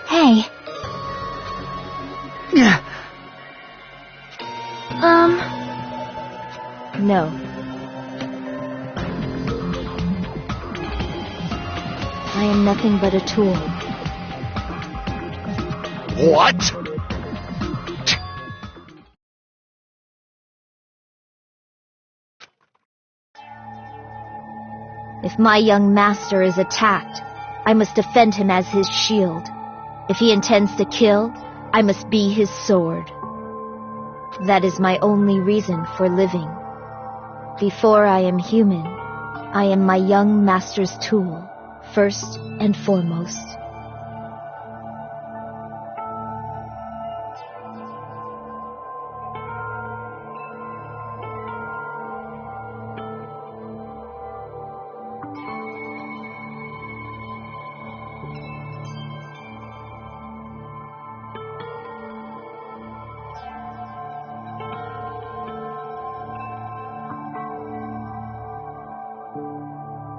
Hey, No. I am nothing but a tool. What? If my young master is attacked, I must defend him as his shield. If he intends to kill, I must be his sword. That is my only reason for living. Before I am human, I am my young master's tool, first and foremost.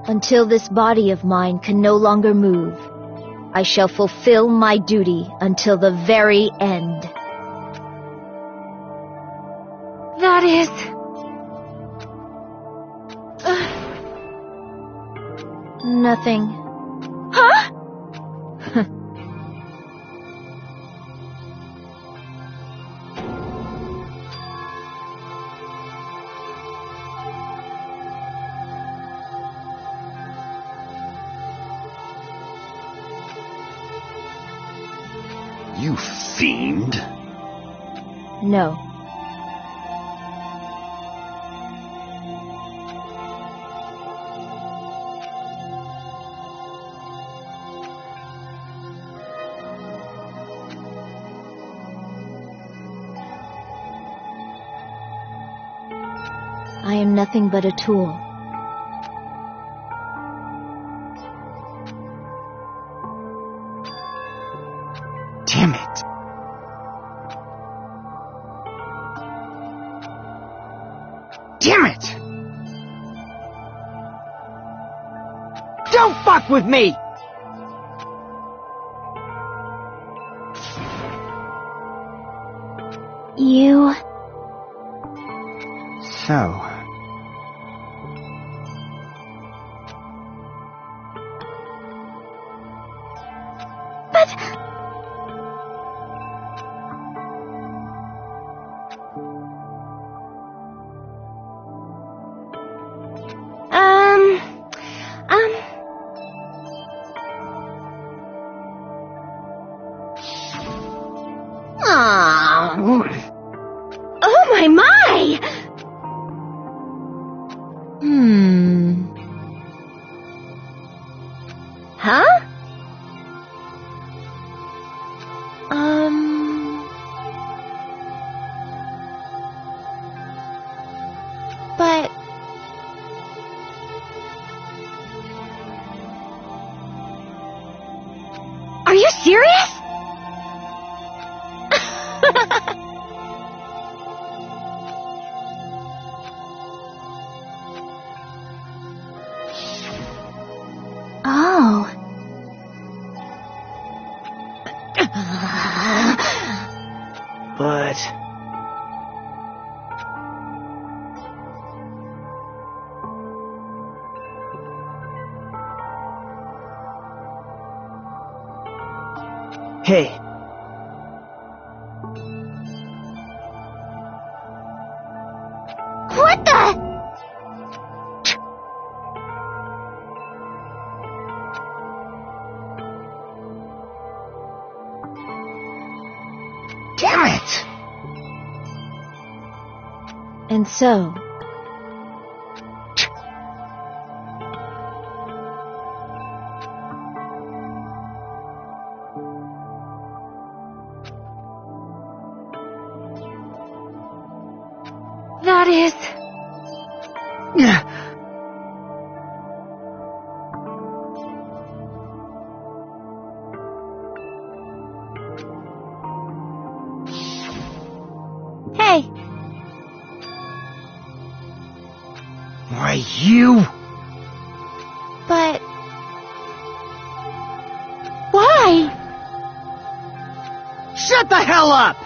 Until this body of mine can no longer move, I shall fulfill my duty until the very end. That is... Nothing. Huh? You fiend. No. I am nothing but a tool. Damn it. Damn it! Don't fuck with me! you... So... Oh my my! Huh? But... Are you serious? Oh. But... Hey. What the? Damn it! And so... That is... Hey! you? But... why? Shut the hell up!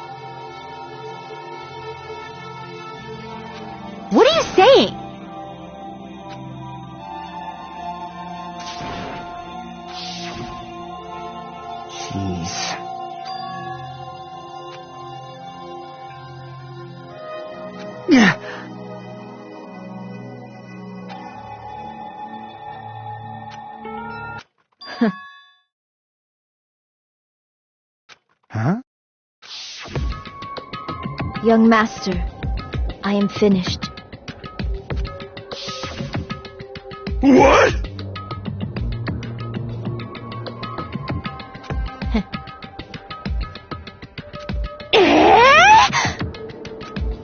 What are you saying? Jeez. Huh? Young master, I am finished. What?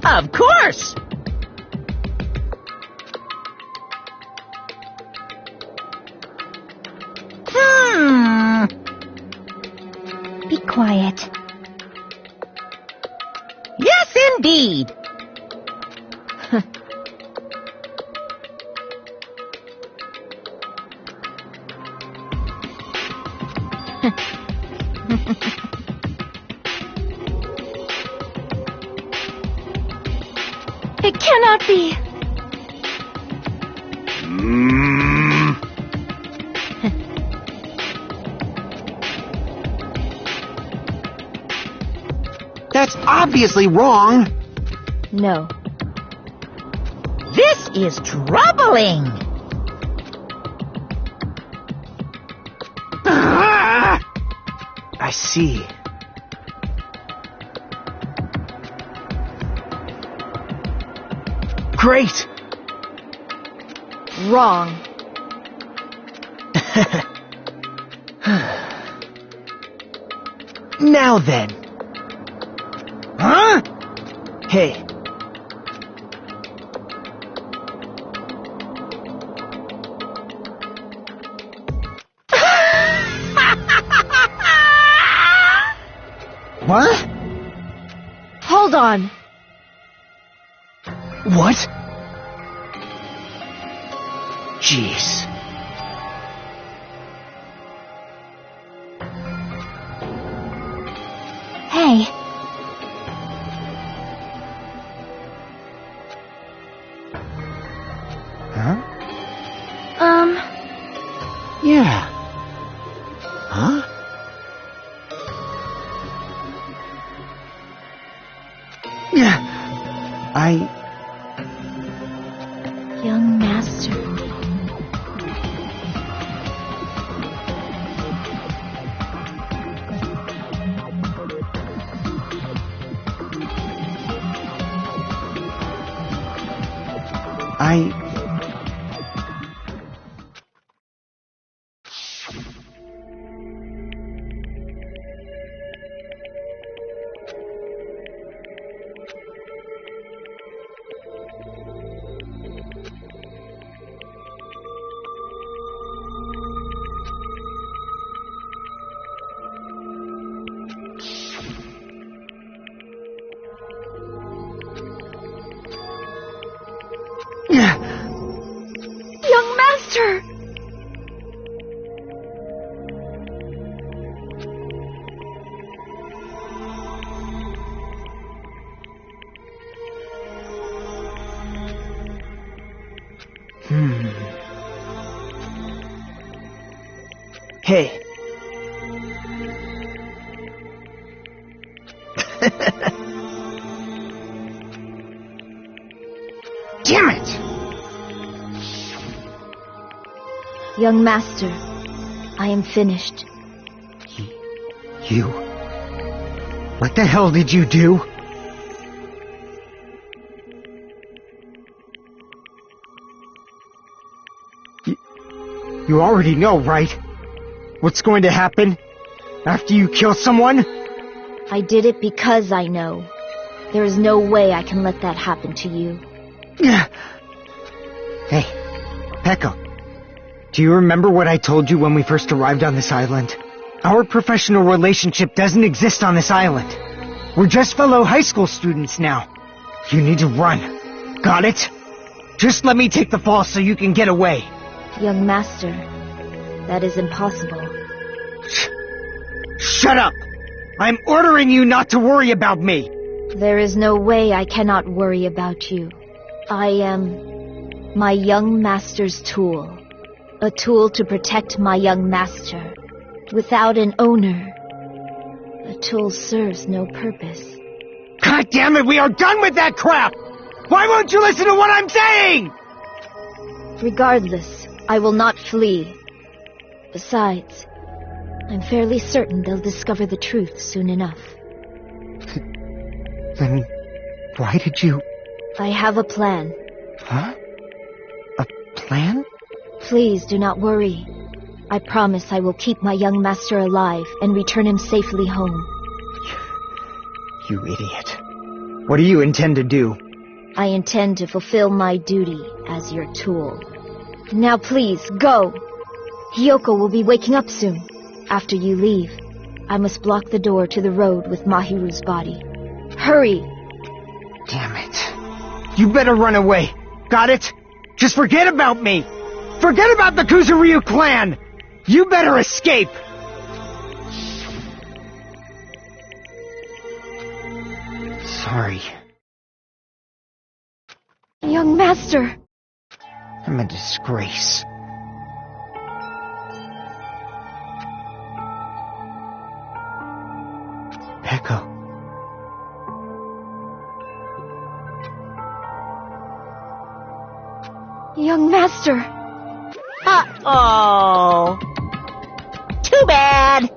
Of course! Be quiet. Yes, indeed! It cannot be. That's obviously wrong. No. This is troubling! I see. Great! Wrong. Now then. Huh? Hey. What? Hold on. What? Jeez. Hey, Huh? Yeah. Huh? Yeah. Young master. Young master! Hey. Damn it! Young master, I am finished. You? What the hell did you do? You already know, right? What's going to happen after you kill someone? I did it because I know. There is no way I can let that happen to you. Hey, Pekko. Do you remember what I told you when we first arrived on this island? Our professional relationship doesn't exist on this island. We're just fellow high school students now. You need to run. Got it? Just let me take the fall so you can get away. Young master, that is impossible. Shut up! I'm ordering you not to worry about me! There is no way I cannot worry about you. I am my young master's tool. A tool to protect my young master. Without an owner, a tool serves no purpose. God damn it, we are done with that crap! Why won't you listen to what I'm saying? Regardless, I will not flee. Besides, I'm fairly certain they'll discover the truth soon enough. Then, why did you... I have a plan. Huh? A plan? Please do not worry. I promise I will keep my young master alive and return him safely home. You idiot. What do you intend to do? I intend to fulfill my duty as your tool. Now please, go! Hiyoko will be waking up soon. After you leave, I must block the door to the road with Mahiru's body. Hurry! Damn it. You better run away. Got it? Just forget about me! Forget about the Kuzuryu clan! You better escape! Sorry. Young master! I'm a disgrace. Echo. Young master! Uh-oh. Too bad.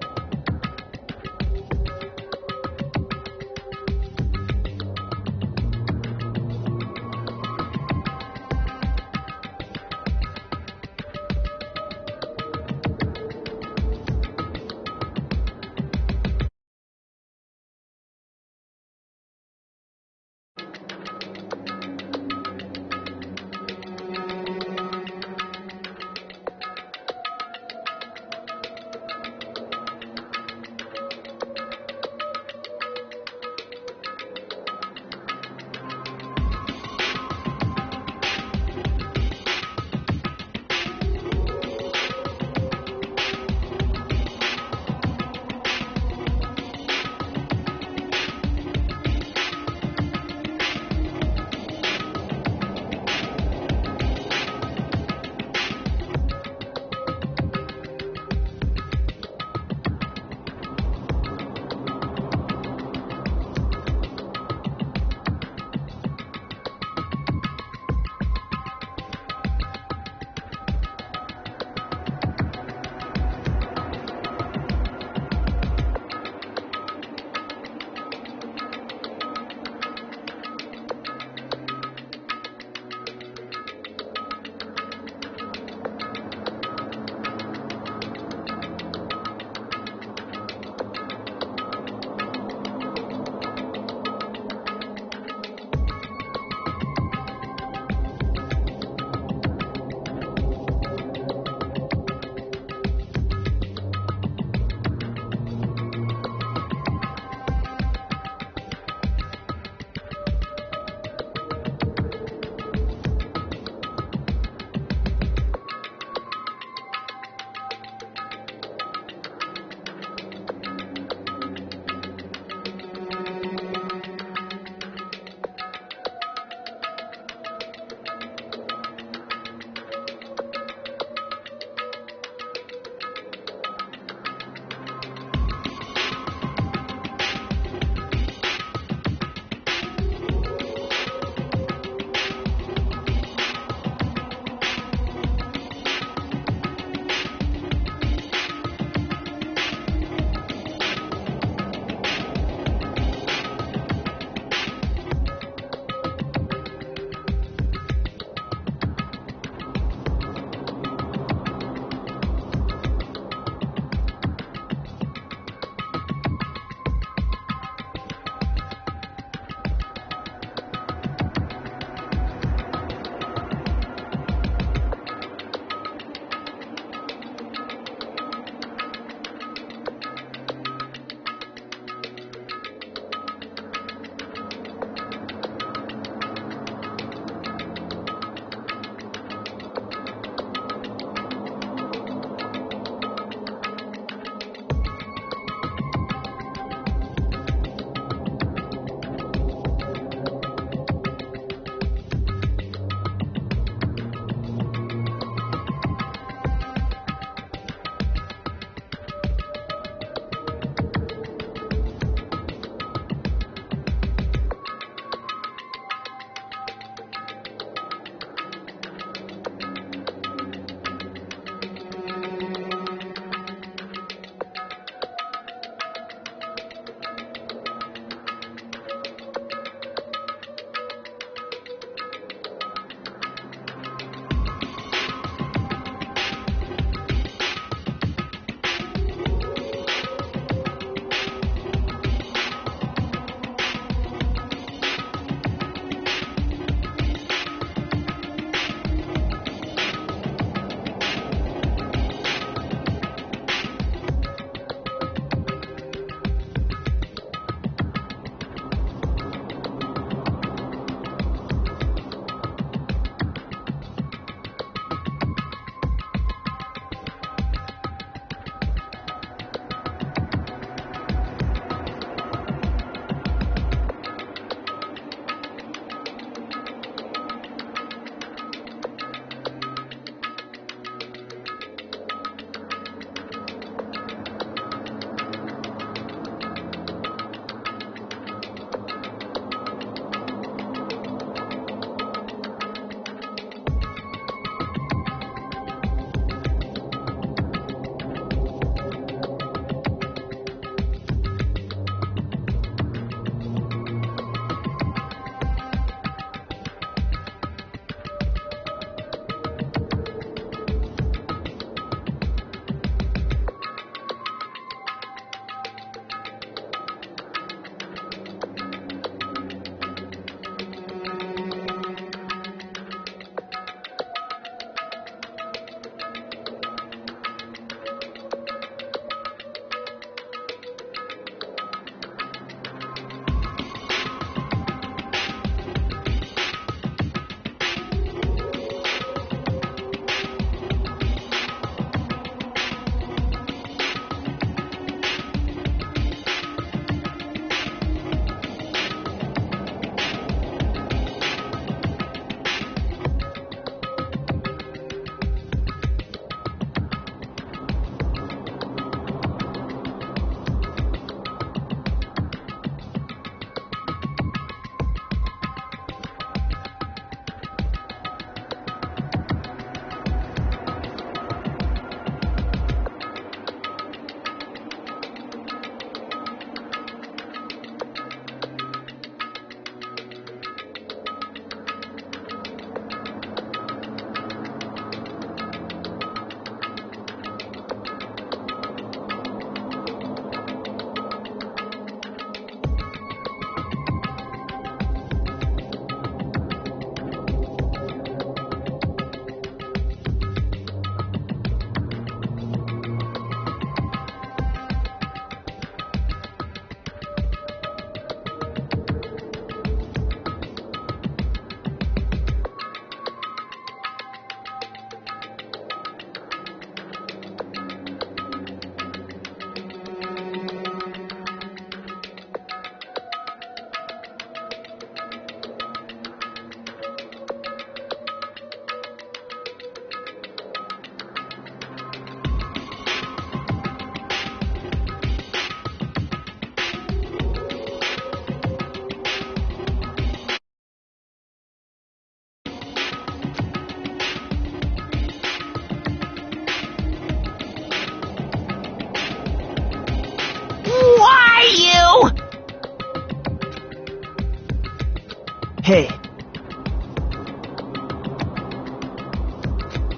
Hey.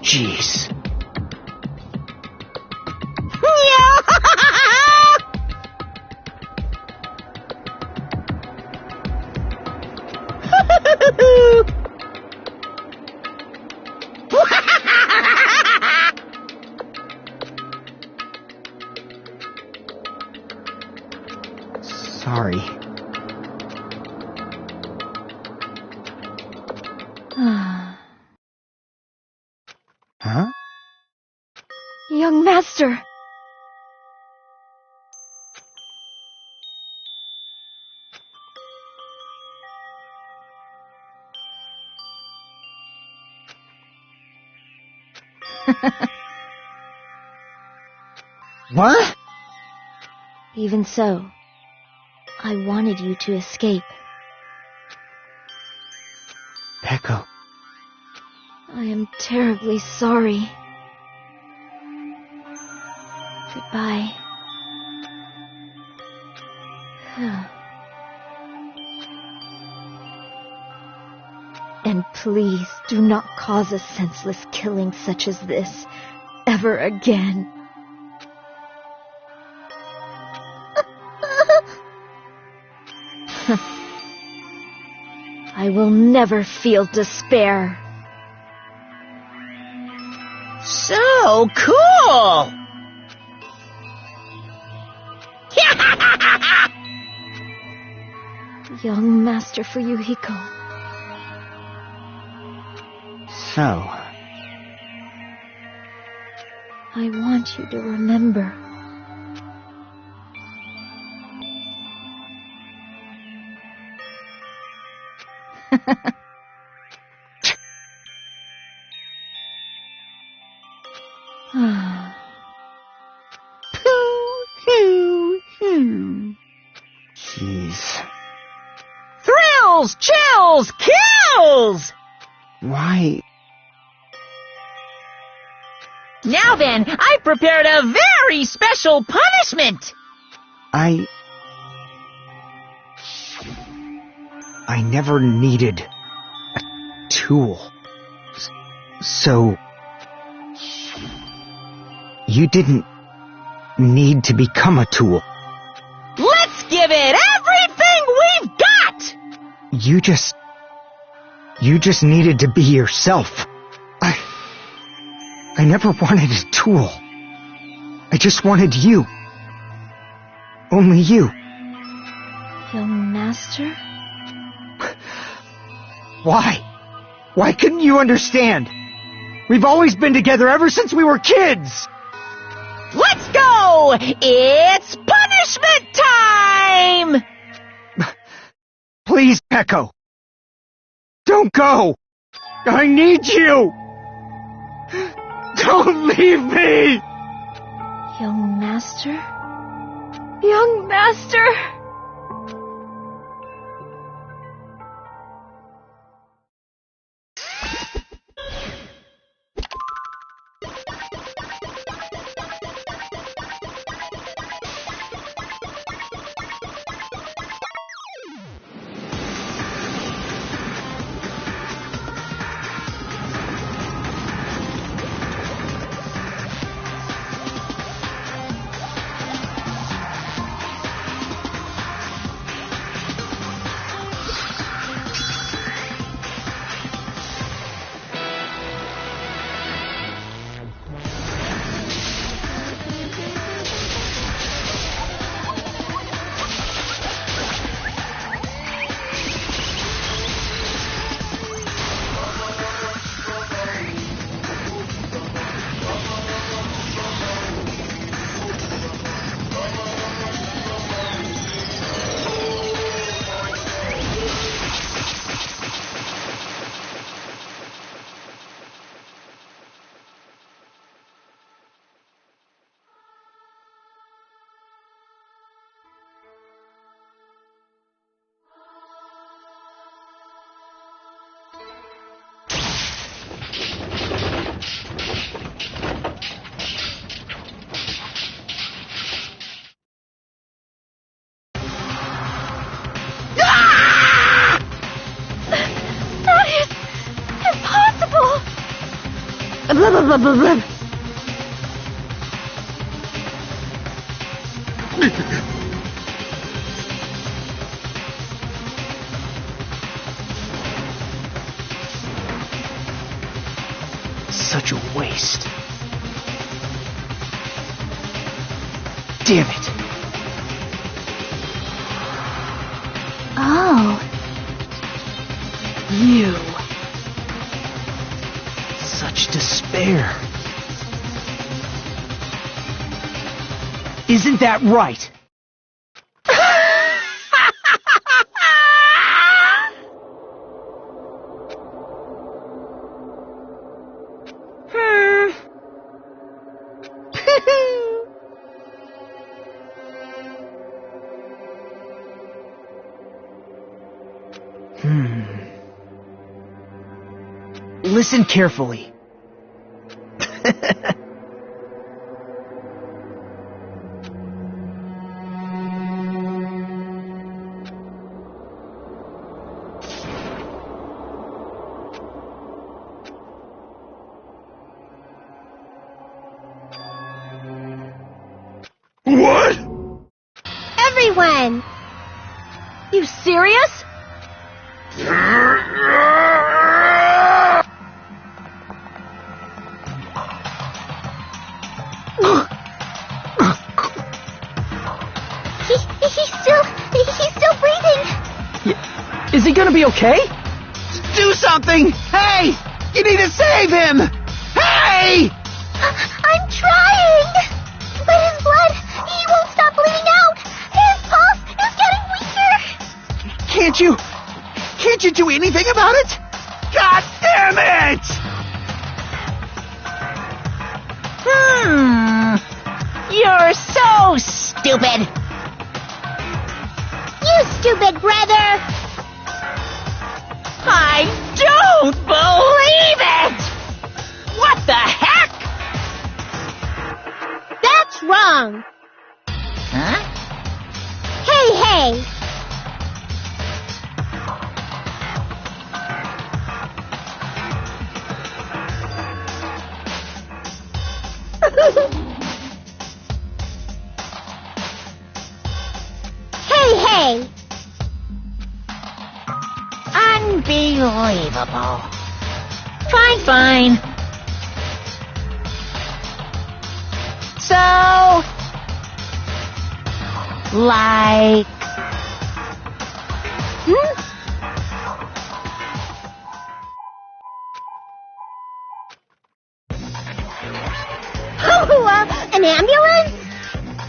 Jeez. Sorry. Huh? Young master! What? Even so, I wanted you to escape. Peko. I am terribly sorry. Goodbye. And please do not cause a senseless killing such as this ever again. I will never feel despair. So cool! Young Master Fuyuhiko. So, I want you to remember. jeez. Thrills, chills, kills! Why? Now then, I've prepared a very special punishment! I never needed a tool. So, you didn't need to become a tool. Let's give it everything we've got! You just needed to be yourself. I never wanted a tool. I just wanted you. Only you. Young Master? Why? Why couldn't you understand? We've always been together ever since we were kids! Let's go! It's punishment time! Please, Peko. Don't go! I need you! Don't leave me! Young Master? Young Master! Such a waste. Damn it. Oh. You. Such despair. Isn't that right? Listen carefully. What? Everyone! You serious? He's still breathing! Is he gonna be okay? Do something! Hey! You need to save him! Hey! I'm trying! But his blood, he won't stop bleeding out! His pulse is getting weaker! Can't you do anything about it? God damn it! You're so stupid. You stupid brother! I don't believe it! What the heck? That's wrong! Huh? Hey! Hey! Unbelievable. Fine. So, like... An ambulance?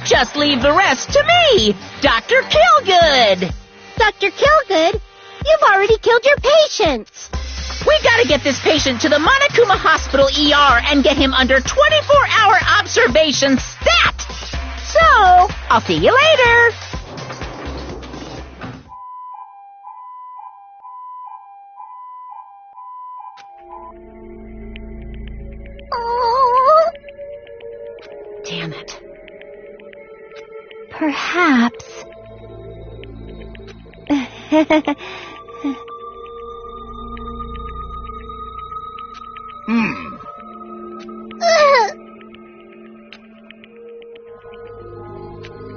Just leave the rest to me, Dr. Killgood. Dr. Killgood, you've already killed your patients. We gotta get this patient to the Monokuma Hospital ER and get him under 24-hour observation stat. So, I'll see you later. Oh. Damn it. Perhaps.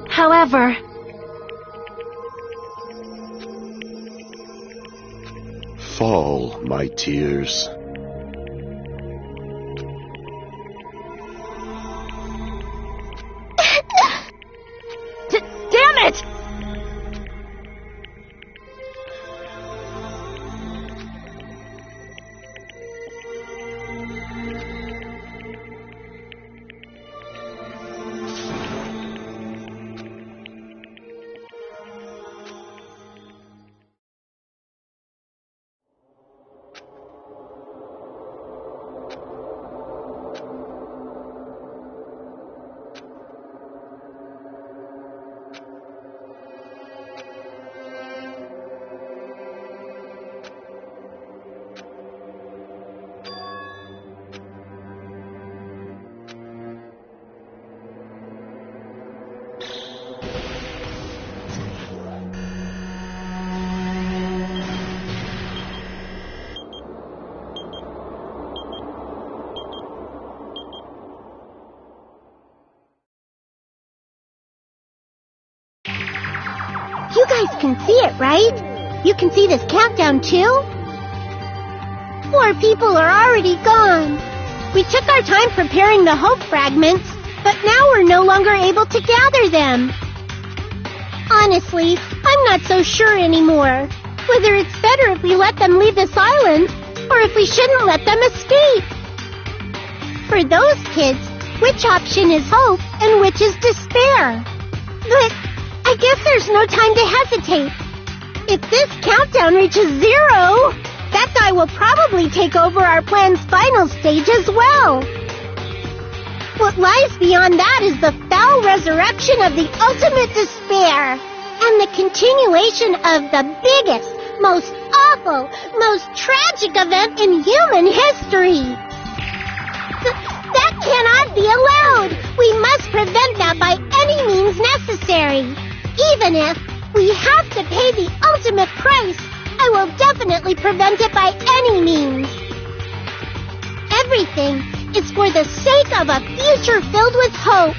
However, Fall, my tears. damn it! You guys can see it, right? You can see this countdown too? 4 people are already gone. We took our time preparing the hope fragments, but now we're no longer able to gather them. Honestly, I'm not so sure anymore. Whether it's better if we let them leave this island, or if we shouldn't let them escape. For those kids, which option is hope and which is despair? But I guess there's no time to hesitate. If this countdown reaches 0, that guy will probably take over our plan's final stage as well. What lies beyond that is the foul resurrection of the ultimate despair and the continuation of the biggest, most awful, most tragic event in human history. That cannot be allowed. We must prevent that by any means necessary. Even if we have to pay the ultimate price, I will definitely prevent it by any means. Everything is for the sake of a future filled with hope.